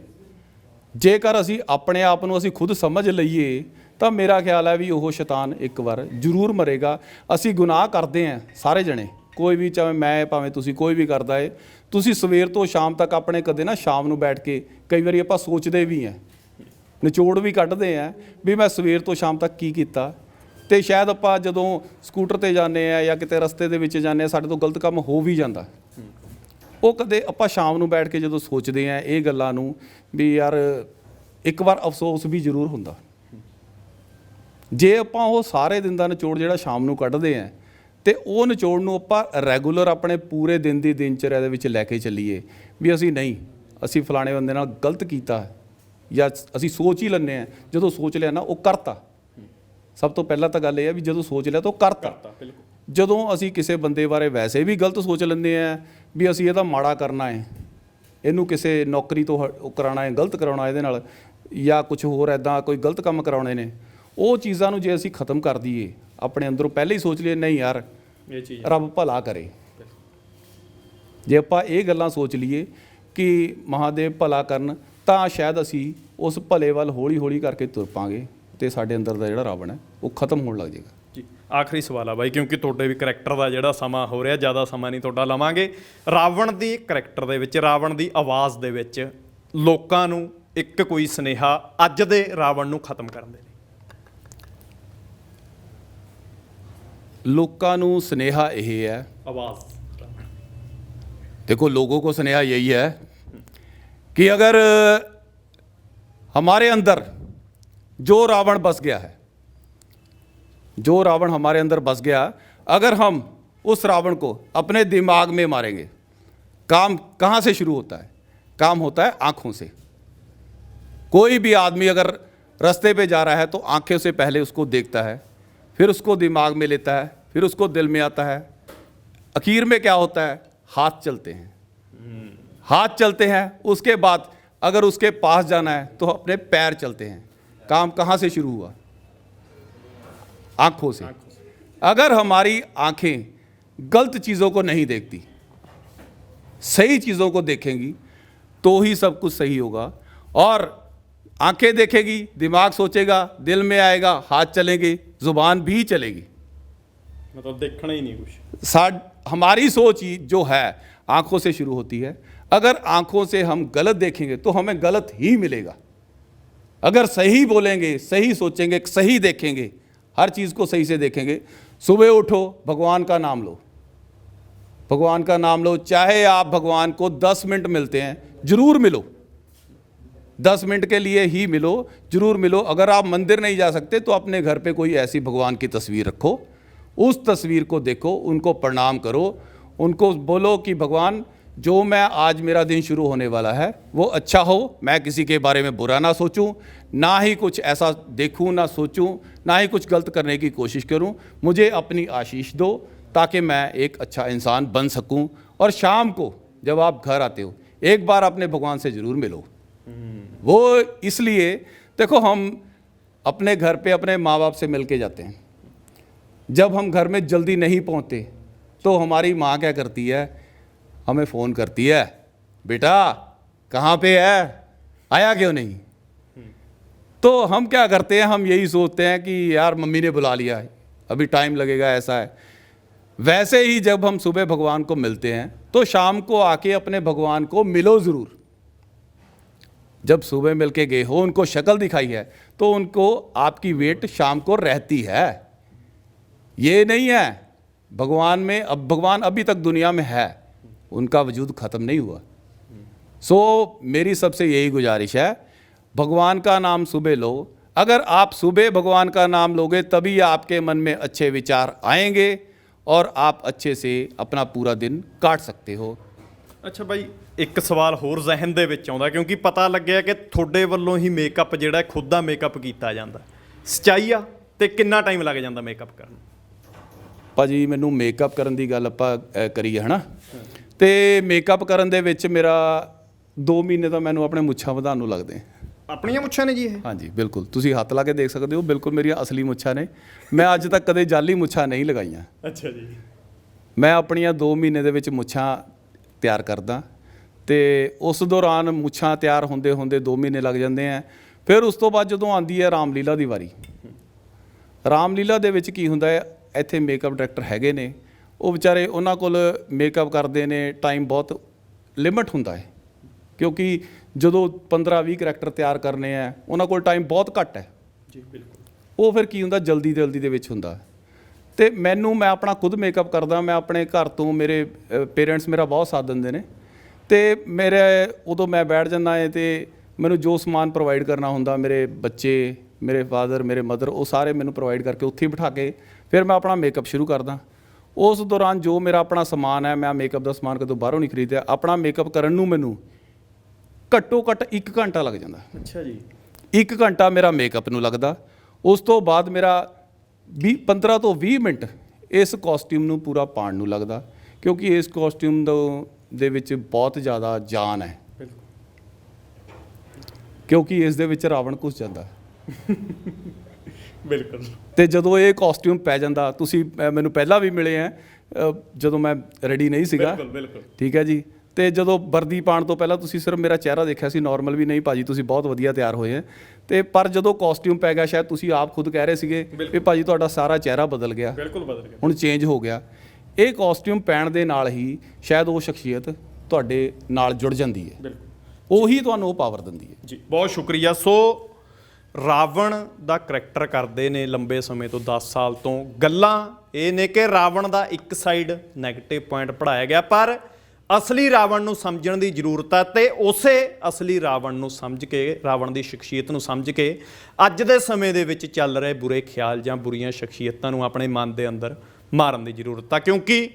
ਜੇਕਰ ਅਸੀਂ ਆਪਣੇ ਆਪ ਨੂੰ ਅਸੀਂ ਖੁਦ ਸਮਝ ਲਈਏ ਤਾਂ ਮੇਰਾ ਖਿਆਲ ਹੈ ਵੀ ਉਹ ਸ਼ੈਤਾਨ ਇੱਕ ਵਾਰ ਜ਼ਰੂਰ ਮਰੇਗਾ। ਅਸੀਂ ਗੁਨਾਹ ਕਰਦੇ ਹਾਂ ਸਾਰੇ ਜਣੇ, ਕੋਈ ਵੀ, ਚਾਹੇ ਮੈਂ, ਭਾਵੇਂ ਤੁਸੀਂ, ਕੋਈ ਵੀ ਕਰਦਾ ਏ। ਤੁਸੀਂ ਸਵੇਰ ਤੋਂ ਸ਼ਾਮ ਤੱਕ ਆਪਣੇ ਕਦੇ ਨਾ ਸ਼ਾਮ ਨੂੰ ਬੈਠ ਕੇ ਕਈ ਵਾਰੀ ਆਪਾਂ ਸੋਚਦੇ ਵੀ ਹਾਂ, ਨਿਚੋੜ ਵੀ ਕੱਢਦੇ ਹਾਂ ਵੀ ਮੈਂ ਸਵੇਰ ਤੋਂ ਸ਼ਾਮ ਤੱਕ ਕੀ ਕੀਤਾ। ਤੇ ਸ਼ਾਇਦ ਆਪਾਂ ਜਦੋਂ ਸਕੂਟਰ ਤੇ ਜਾਂਦੇ ਆ ਜਾਂ ਕਿਤੇ ਰਸਤੇ ਦੇ ਵਿੱਚ ਜਾਂਦੇ ਆ, ਸਾਡੇ ਤੋਂ ਗਲਤ ਕੰਮ ਹੋ ਵੀ ਜਾਂਦਾ, ਉਹ ਕਦੇ ਆਪਾਂ ਸ਼ਾਮ ਨੂੰ ਬੈਠ ਕੇ ਜਦੋਂ ਸੋਚਦੇ ਆ ਇਹ ਗੱਲਾਂ ਨੂੰ ਵੀ ਯਾਰ ਇੱਕ ਵਾਰ ਅਫਸੋਸ ਵੀ ਜ਼ਰੂਰ ਹੁੰਦਾ। ਜੇ ਆਪਾਂ ਉਹ ਸਾਰੇ ਦਿਨ ਦਾ ਨਿਚੋੜ ਜਿਹੜਾ ਸ਼ਾਮ ਨੂੰ ਕੱਢਦੇ ਆ ਤੇ ਉਹ ਨਿਚੋੜ ਨੂੰ ਆਪਾਂ ਰੈਗੂਲਰ ਆਪਣੇ ਪੂਰੇ ਦਿਨ ਦੀ ਦਿਨਚਰਿਆ ਦੇ ਵਿੱਚ ਲੈ ਕੇ ਚੱਲੀਏ ਵੀ ਅਸੀਂ ਨਹੀਂ, ਅਸੀਂ ਫਲਾਣੇ ਬੰਦੇ ਨਾਲ ਗਲਤ ਕੀਤਾ, ਜਾਂ ਅਸੀਂ ਸੋਚ ਹੀ ਲੈਂਦੇ ਆ, ਜਦੋਂ ਸੋਚ ਲਿਆ ਨਾ ਉਹ ਕਰਤਾ। ਸਭ ਤੋਂ ਪਹਿਲਾਂ ਤਾਂ ਗੱਲ ਇਹ ਹੈ ਵੀ ਜਦੋਂ ਸੋਚ ਲਿਆ ਤਾਂ ਉਹ ਕਰਤਾ। ਜਦੋਂ ਅਸੀਂ ਕਿਸੇ ਬੰਦੇ ਬਾਰੇ ਵੈਸੇ ਵੀ ਗਲਤ ਸੋਚ ਲੈਂਦੇ ਆ ਵੀ ਅਸੀਂ ਇਹਦਾ ਮਾੜਾ ਕਰਨਾ ਹੈ, ਇਹਨੂੰ ਕਿਸੇ ਨੌਕਰੀ ਤੋਂ ਕਰਾਉਣਾ ਹੈ, ਗਲਤ ਕਰਾਉਣਾ ਇਹਦੇ ਨਾਲ, ਜਾਂ ਕੁਝ ਹੋਰ ਇੱਦਾਂ ਕੋਈ ਗਲਤ ਕੰਮ ਕਰਾਉਣੇ ਨੇ, ਉਹ ਚੀਜ਼ਾਂ ਨੂੰ ਜੇ ਅਸੀਂ ਖਤਮ ਕਰ ਦਈਏ, ਆਪਣੇ ਅੰਦਰੋਂ ਪਹਿਲੇ ਹੀ ਸੋਚ ਲਈਏ ਨਹੀਂ ਯਾਰ ਇਹ ਚੀਜ਼ ਰੱਬ ਭਲਾ ਕਰੇ, ਜੇ ਆਪਾਂ ਇਹ ਗੱਲਾਂ ਸੋਚ ਲਈਏ ਕਿ ਮਹਾਦੇਵ ਭਲਾ ਕਰਨ, ਤਾਂ ਸ਼ਾਇਦ ਅਸੀਂ ਉਸ ਭਲੇ ਵੱਲ ਹੌਲੀ ਹੌਲੀ ਕਰਕੇ ਤੁਰ ਪਾਂਗੇ ਤੇ ਸਾਡੇ ਅੰਦਰ ਦਾ ਜਿਹੜਾ ਰਾਵਣ ਹੈ ਉਹ ਖਤਮ ਹੋਣ ਲੱਗ ਜਾਏਗਾ। ਜੀ, ਆਖਰੀ ਸਵਾਲ ਆ ਬਾਈ, ਕਿਉਂਕਿ ਤੁਹਾਡੇ ਵੀ ਕਰੈਕਟਰ ਦਾ ਜਿਹੜਾ ਸਮਾਂ ਹੋ ਰਿਹਾ, ਜ਼ਿਆਦਾ ਸਮਾਂ ਨਹੀਂ ਤੁਹਾਡਾ ਲਵਾਂਗੇ। ਰਾਵਣ ਦੀ ਕਰੈਕਟਰ ਦੇ ਵਿੱਚ, ਰਾਵਣ ਦੀ ਆਵਾਜ਼ ਦੇ ਵਿੱਚ ਲੋਕਾਂ ਨੂੰ ਇੱਕ ਕੋਈ ਸੁਨੇਹਾ ਅੱਜ ਦੇ ਰਾਵਣ ਨੂੰ ਖਤਮ ਕਰਨ ਦੇ ਲਈ। ਲੋਕਾਂ ਨੂੰ ਸੁਨੇਹਾ ਇਹ है, आवाज़ देखो लोगों को सुनेहा यही है कि अगर हमारे अंदर जो रावण बस गया है, जो रावण हमारे अंदर बस गया, अगर हम उस रावण को अपने दिमाग में मारेंगे, काम कहाँ से शुरू होता है? काम होता है आँखों से। कोई भी आदमी अगर रास्ते पे जा रहा है तो आँखें से पहले उसको देखता है, फिर उसको दिमाग में लेता है, फिर उसको दिल में आता है, आखिर में क्या होता है? हाथ चलते हैं, हाथ चलते हैं, उसके बाद अगर उसके पास जाना है तो अपने पैर चलते हैं। काम कहाँ से शुरू हुआ? आँखों से। अगर हमारी आँखें गलत चीज़ों को नहीं देखती, सही चीज़ों को देखेंगी, तो ही सब कुछ सही होगा। और आंखें देखेगी, दिमाग सोचेगा, दिल में आएगा, हाथ चलेंगे, जुबान भी चलेगी। मतलब देखना ही नहीं कुछ। हमारी सोच ही जो है आंखों से शुरू होती है। अगर आंखों से हम गलत देखेंगे तो हमें गलत ही मिलेगा। अगर सही बोलेंगे, सही सोचेंगे, सही देखेंगे, हर चीज़ को सही से देखेंगे। सुबह उठो, भगवान का नाम लो, भगवान का नाम लो। चाहे आप भगवान को 10 मिनट मिलते हैं, जरूर मिलो, 10 मिनट के लिए ही मिलो, जरूर मिलो। अगर आप मंदिर नहीं जा सकते तो अपने घर पे कोई ऐसी भगवान की तस्वीर रखो, उस तस्वीर को देखो, उनको प्रणाम करो, उनको बोलो कि भगवान जो मैं आज मेरा दिन शुरू होने वाला है वो अच्छा हो, मैं किसी के बारे में बुरा ना सोचूं, ना ही कुछ ऐसा देखूं, ना सोचूं, ना ही कुछ गलत करने की कोशिश करूं। मुझे अपनी आशीष दो ताकि मैं एक अच्छा इंसान बन सकूं। और शाम को जब आप घर आते हो एक बार अपने भगवान से ज़रूर मिलो। वो इसलिए देखो, हम अपने घर पे अपने माँ बाप से मिल के जाते हैं। जब हम घर में जल्दी नहीं पहुँचते तो हमारी माँ क्या करती है, हमें फ़ोन करती है, बेटा कहाँ पे है, आया क्यों नहीं। तो हम क्या करते हैं, हम यही सोचते हैं कि यार मम्मी ने बुला लिया है, अभी टाइम लगेगा, ऐसा है। वैसे ही जब हम सुबह भगवान को मिलते हैं तो शाम को आके अपने भगवान को मिलो ज़रूर। जब सुबह मिल के गए हो, उनको शक्ल दिखाई है, तो उनको आपकी वेट शाम को रहती है। ये नहीं है भगवान में, अब भगवान अभी तक दुनिया में है, उनका वजूद ख़त्म नहीं हुआ। सो मेरी सबसे यही गुजारिश है, भगवान का नाम सुबह लो। अगर आप सुबह भगवान का नाम लोगे तभी आपके मन में अच्छे विचार आएंगे और आप अच्छे से अपना पूरा दिन काट सकते हो। ਅੱਛਾ ਬਾਈ, ਇੱਕ ਸਵਾਲ ਹੋਰ ਜ਼ਿਹਨ ਦੇ ਵਿੱਚ ਆਉਂਦਾ, ਕਿਉਂਕਿ ਪਤਾ ਲੱਗਿਆ ਕਿ ਤੁਹਾਡੇ ਵੱਲੋਂ ਹੀ ਮੇਕਅਪ ਜਿਹੜਾ ਖੁਦ ਦਾ ਮੇਕਅਪ ਕੀਤਾ ਜਾਂਦਾ, ਸੱਚਾਈ ਆ? ਤੇ ਕਿੰਨਾ ਟਾਈਮ ਲੱਗ ਜਾਂਦਾ ਮੇਕਅਪ ਕਰਨ? ਭਾਜੀ ਮੈਨੂੰ ਮੇਕਅਪ ਕਰਨ ਦੀ ਗੱਲ ਆਪਾਂ ਕਰੀਏ ਹੈ ਨਾ, ਤੇ ਮੇਕਅਪ ਕਰਨ ਦੇ ਵਿੱਚ ਮੇਰਾ 2 ਮਹੀਨੇ ਤਾਂ ਮੈਨੂੰ ਆਪਣੇ ਮੁੱਛਾਂ ਵਧਾਉਣ ਨੂੰ ਲੱਗਦੇ। ਆਪਣੀਆਂ ਮੁੱਛਾਂ ਨੇ ਜੀ ਇਹ? ਹਾਂਜੀ ਬਿਲਕੁਲ, ਤੁਸੀਂ ਹੱਥ ਲਾ ਕੇ ਦੇਖ ਸਕਦੇ ਹੋ, ਬਿਲਕੁਲ ਮੇਰੀਆਂ ਅਸਲੀ ਮੁੱਛਾਂ ਨੇ। ਮੈਂ ਅੱਜ ਤੱਕ ਕਦੇ ਜਾਲੀ ਮੁੱਛਾਂ ਨਹੀਂ ਲਗਾਈਆਂ। ਅੱਛਾ ਜੀ। ਮੈਂ ਆਪਣੀਆਂ 2 ਮਹੀਨੇ ਦੇ ਵਿੱਚ ਮੁੱਛਾਂ ਤਿਆਰ ਕਰਦਾ, ਤੇ ਉਸ ਦੌਰਾਨ ਮੁੱਛਾਂ ਤਿਆਰ ਹੁੰਦੇ ਹੁੰਦੇ 2 ਮਹੀਨੇ ਲੱਗ ਜਾਂਦੇ ਆ। ਫਿਰ ਉਸ ਤੋਂ ਬਾਅਦ ਜਦੋਂ ਆਉਂਦੀ ਹੈ ਰਾਮਲੀਲਾ ਦੀ ਵਾਰੀ, ਰਾਮਲੀਲਾ ਦੇ ਵਿੱਚ ਕੀ ਹੁੰਦਾ ਹੈ, ਇੱਥੇ ਮੇਕਅਪ ਡਾਇਰੈਕਟਰ ਹੈਗੇ ਨੇ, ਉਹ ਵਿਚਾਰੇ ਉਹਨਾਂ ਕੋਲ ਮੇਕਅਪ ਕਰਦੇ ਨੇ, ਟਾਈਮ ਬਹੁਤ ਲਿਮਟ ਹੁੰਦਾ ਹੈ, ਕਿਉਂਕਿ ਜਦੋਂ 15-20 ਕਰੈਕਟਰ ਤਿਆਰ ਕਰਨੇ ਆ ਉਹਨਾਂ ਕੋਲ ਟਾਈਮ ਬਹੁਤ ਘੱਟ ਹੈ ਜੀ। ਬਿਲਕੁਲ। ਉਹ ਫਿਰ ਕੀ ਹੁੰਦਾ, ਜਲਦੀ ਦੇ ਵਿੱਚ ਹੁੰਦਾ। ਤੇ ਮੈਂ ਆਪਣਾ ਖੁਦ ਮੇਕਅਪ ਕਰਦਾ। ਮੈਂ ਆਪਣੇ ਘਰ ਤੋਂ, ਮੇਰੇ ਪੇਰੈਂਟਸ ਮੇਰਾ ਬਹੁਤ ਸਾਥ ਦਿੰਦੇ ਨੇ, ਤੇ ਮੇਰੇ ਉਦੋਂ ਮੈਂ ਬੈਠ ਜਾਂਦਾ ਹੈ ਤੇ ਮੈਨੂੰ ਜੋ ਸਮਾਨ ਪ੍ਰੋਵਾਈਡ ਕਰਨਾ ਹੁੰਦਾ, ਮੇਰੇ ਬੱਚੇ, ਮੇਰੇ ਫਾਦਰ, ਮੇਰੇ ਮਦਰ, ਉਹ ਸਾਰੇ ਮੈਨੂੰ ਪ੍ਰੋਵਾਈਡ ਕਰਕੇ ਉੱਥੇ ਹੀ ਬਿਠਾ ਕੇ ਫਿਰ ਮੈਂ ਆਪਣਾ ਮੇਕਅਪ ਸ਼ੁਰੂ ਕਰਦਾ। ਉਸ ਦੌਰਾਨ ਜੋ ਮੇਰਾ ਆਪਣਾ ਸਮਾਨ ਹੈ, ਮੈਂ ਮੇਕਅਪ ਦਾ ਸਮਾਨ ਕਦੋਂ ਬਾਹਰੋਂ ਨਹੀਂ ਖਰੀਦਿਆ। ਆਪਣਾ ਮੇਕਅਪ ਕਰਨ ਨੂੰ ਮੈਨੂੰ ਘੱਟੋ ਘੱਟ 1 ਘੰਟਾ ਲੱਗ ਜਾਂਦਾ। ਅੱਛਾ ਜੀ। 1 ਘੰਟਾ ਮੇਰਾ ਮੇਕਅਪ ਨੂੰ ਲੱਗਦਾ। ਉਸ ਤੋਂ ਬਾਅਦ ਮੇਰਾ 15 ਤੋਂ 20 ਮਿੰਟ ਇਸ ਕਾਸਟਿਊਮ ਨੂੰ ਪੂਰਾ ਪਾਉਣ ਨੂੰ ਲੱਗਦਾ, ਕਿਉਂਕਿ ਇਸ ਕਾਸਟਿਊਮ ਦੇ ਵਿੱਚ ਬਹੁਤ ਜ਼ਿਆਦਾ ਜਾਨ ਹੈ। ਕਿਉਂਕਿ ਇਸ ਦੇ ਵਿੱਚ ਰਾਵਣ ਘੁਸ ਜਾਂਦਾ। ਬਿਲਕੁਲ। ਤੇ ਜਦੋਂ ਇਹ ਕਾਸਟਿਊਮ ਪੈ ਜਾਂਦਾ, ਤੁਸੀਂ ਮੈਨੂੰ ਪਹਿਲਾਂ ਵੀ ਮਿਲੇ ਆ ਜਦੋਂ ਮੈਂ ਰੈਡੀ ਨਹੀਂ ਸੀਗਾ। ਬਿਲਕੁਲ। ਠੀਕ ਹੈ ਜੀ। ਤੇ ਜਦੋਂ ਵਰਦੀ ਪਾਉਣ ਤੋਂ ਪਹਿਲਾਂ ਤੁਸੀਂ ਸਿਰਫ ਮੇਰਾ ਚਿਹਰਾ ਦੇਖਿਆ ਸੀ, ਨਾਰਮਲ ਵੀ ਨਹੀਂ ਭਾਜੀ ਤੁਸੀਂ ਬਹੁਤ ਵਧੀਆ ਤਿਆਰ ਹੋਏ ਆ। ਤੇ ਪਰ ਜਦੋਂ ਕਾਸਟਿਊਮ ਪੈ ਗਿਆ, ਸ਼ਾਇਦ ਤੁਸੀਂ ਆਪ ਖੁਦ ਕਹਿ ਰਹੇ ਸੀਗੇ ਕਿ ਭਾਜੀ ਤੁਹਾਡਾ ਸਾਰਾ ਚਿਹਰਾ ਬਦਲ ਗਿਆ। ਬਿਲਕੁਲ ਬਦਲ ਗਿਆ, ਹੁਣ ਚੇਂਜ ਹੋ ਗਿਆ। ਇਹ ਕਾਸਟਿਊਮ ਪਹਿਨ ਦੇ ਨਾਲ ਹੀ ਸ਼ਾਇਦ ਉਹ ਸ਼ਖਸੀਅਤ ਤੁਹਾਡੇ ਨਾਲ ਜੁੜ ਜਾਂਦੀ ਹੈ। ਬਿਲਕੁਲ। ਉਹੀ ਤੁਹਾਨੂੰ ਉਹ ਪਾਵਰ ਦਿੰਦੀ ਹੈ ਜੀ। ਬਹੁਤ ਸ਼ੁਕਰੀਆ। ਸੋ ਰਾਵਣ ਦਾ ਕਰੈਕਟਰ ਕਰਦੇ ਨੇ ਲੰਬੇ ਸਮੇਂ ਤੋਂ, 10 ਸਾਲ ਤੋਂ। ਗੱਲਾਂ ਇਹ ਨੇ ਕਿ ਰਾਵਣ ਦਾ ਇੱਕ ਸਾਈਡ ਨੈਗੇਟਿਵ ਪੁਆਇੰਟ ਪੜਾਇਆ ਗਿਆ, ਪਰ ਅਸਲੀ ਰਾਵਣ ਨੂੰ ਸਮਝਣ ਦੀ ਜ਼ਰੂਰਤ ਹੈ, ਤੇ ਉਸੇ ਅਸਲੀ ਰਾਵਣ ਨੂੰ ਸਮਝ ਕੇ, ਰਾਵਣ ਦੀ ਸ਼ਖਸੀਅਤ ਨੂੰ ਸਮਝ ਕੇ ਅੱਜ ਦੇ ਸਮੇਂ ਦੇ ਵਿੱਚ ਚੱਲ ਰਹੇ ਬੁਰੇ ਖਿਆਲ ਜਾਂ ਬੁਰੀਆਂ ਸ਼ਖਸੀਅਤਾਂ ਨੂੰ ਆਪਣੇ ਮਨ ਦੇ ਅੰਦਰ ਮਾਰਨ ਦੀ ਜ਼ਰੂਰਤ ਹੈ। ਕਿਉਂਕਿ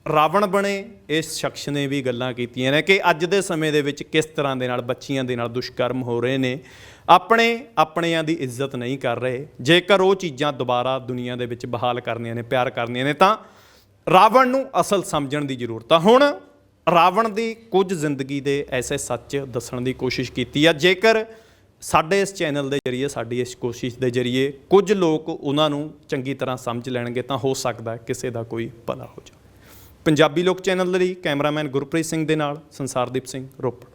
ਰਾਵਣ ਬਣੇ ਇਸ ਸ਼ਖਸ ਨੇ ਵੀ ਗੱਲਾਂ ਕੀਤੀਆਂ ਨੇ ਕਿ ਅੱਜ ਦੇ ਸਮੇਂ ਦੇ ਵਿੱਚ ਕਿਸ ਤਰ੍ਹਾਂ ਦੇ ਨਾਲ ਬੱਚੀਆਂ ਦੇ ਨਾਲ ਦੁਸ਼ਕਰਮ ਹੋ ਰਹੇ ਨੇ, ਆਪਣਿਆਂ ਦੀ ਇੱਜ਼ਤ ਨਹੀਂ ਕਰ ਰਹੇ। ਜੇਕਰ ਉਹ ਚੀਜ਼ਾਂ ਦੁਬਾਰਾ ਦੁਨੀਆ ਦੇ ਵਿੱਚ ਬਹਾਲ ਕਰਨੀਆਂ ਨੇ, ਪਿਆਰ ਕਰਨੀਆਂ ਨੇ, ਤਾਂ ਰਾਵਣ ਨੂੰ ਅਸਲ ਸਮਝਣ ਦੀ ਜ਼ਰੂਰਤ ਆ। ਹੁਣ ਰਾਵਣ ਦੀ ਕੁਝ ਜ਼ਿੰਦਗੀ ਦੇ ਐਸੇ ਸੱਚ ਦੱਸਣ ਦੀ ਕੋਸ਼ਿਸ਼ ਕੀਤੀ ਆ। ਜੇਕਰ ਸਾਡੇ ਇਸ ਚੈਨਲ ਦੇ ਜ਼ਰੀਏ, ਸਾਡੀ ਇਸ ਕੋਸ਼ਿਸ਼ ਦੇ ਜ਼ਰੀਏ ਕੁਝ ਲੋਕ ਉਹਨਾਂ ਨੂੰ ਚੰਗੀ ਤਰ੍ਹਾਂ ਸਮਝ ਲੈਣਗੇ ਤਾਂ ਹੋ ਸਕਦਾ ਕਿਸੇ ਦਾ ਕੋਈ ਭਲਾ ਹੋ ਜਾਵੇ। ਪੰਜਾਬੀ ਲੋਕ ਚੈਨਲ ਲਈ ਕੈਮਰਾਮੈਨ ਗੁਰਪ੍ਰੀਤ ਸਿੰਘ ਦੇ ਨਾਲ ਸੰਸਾਰਦੀਪ ਸਿੰਘ, ਰੋਪੜ।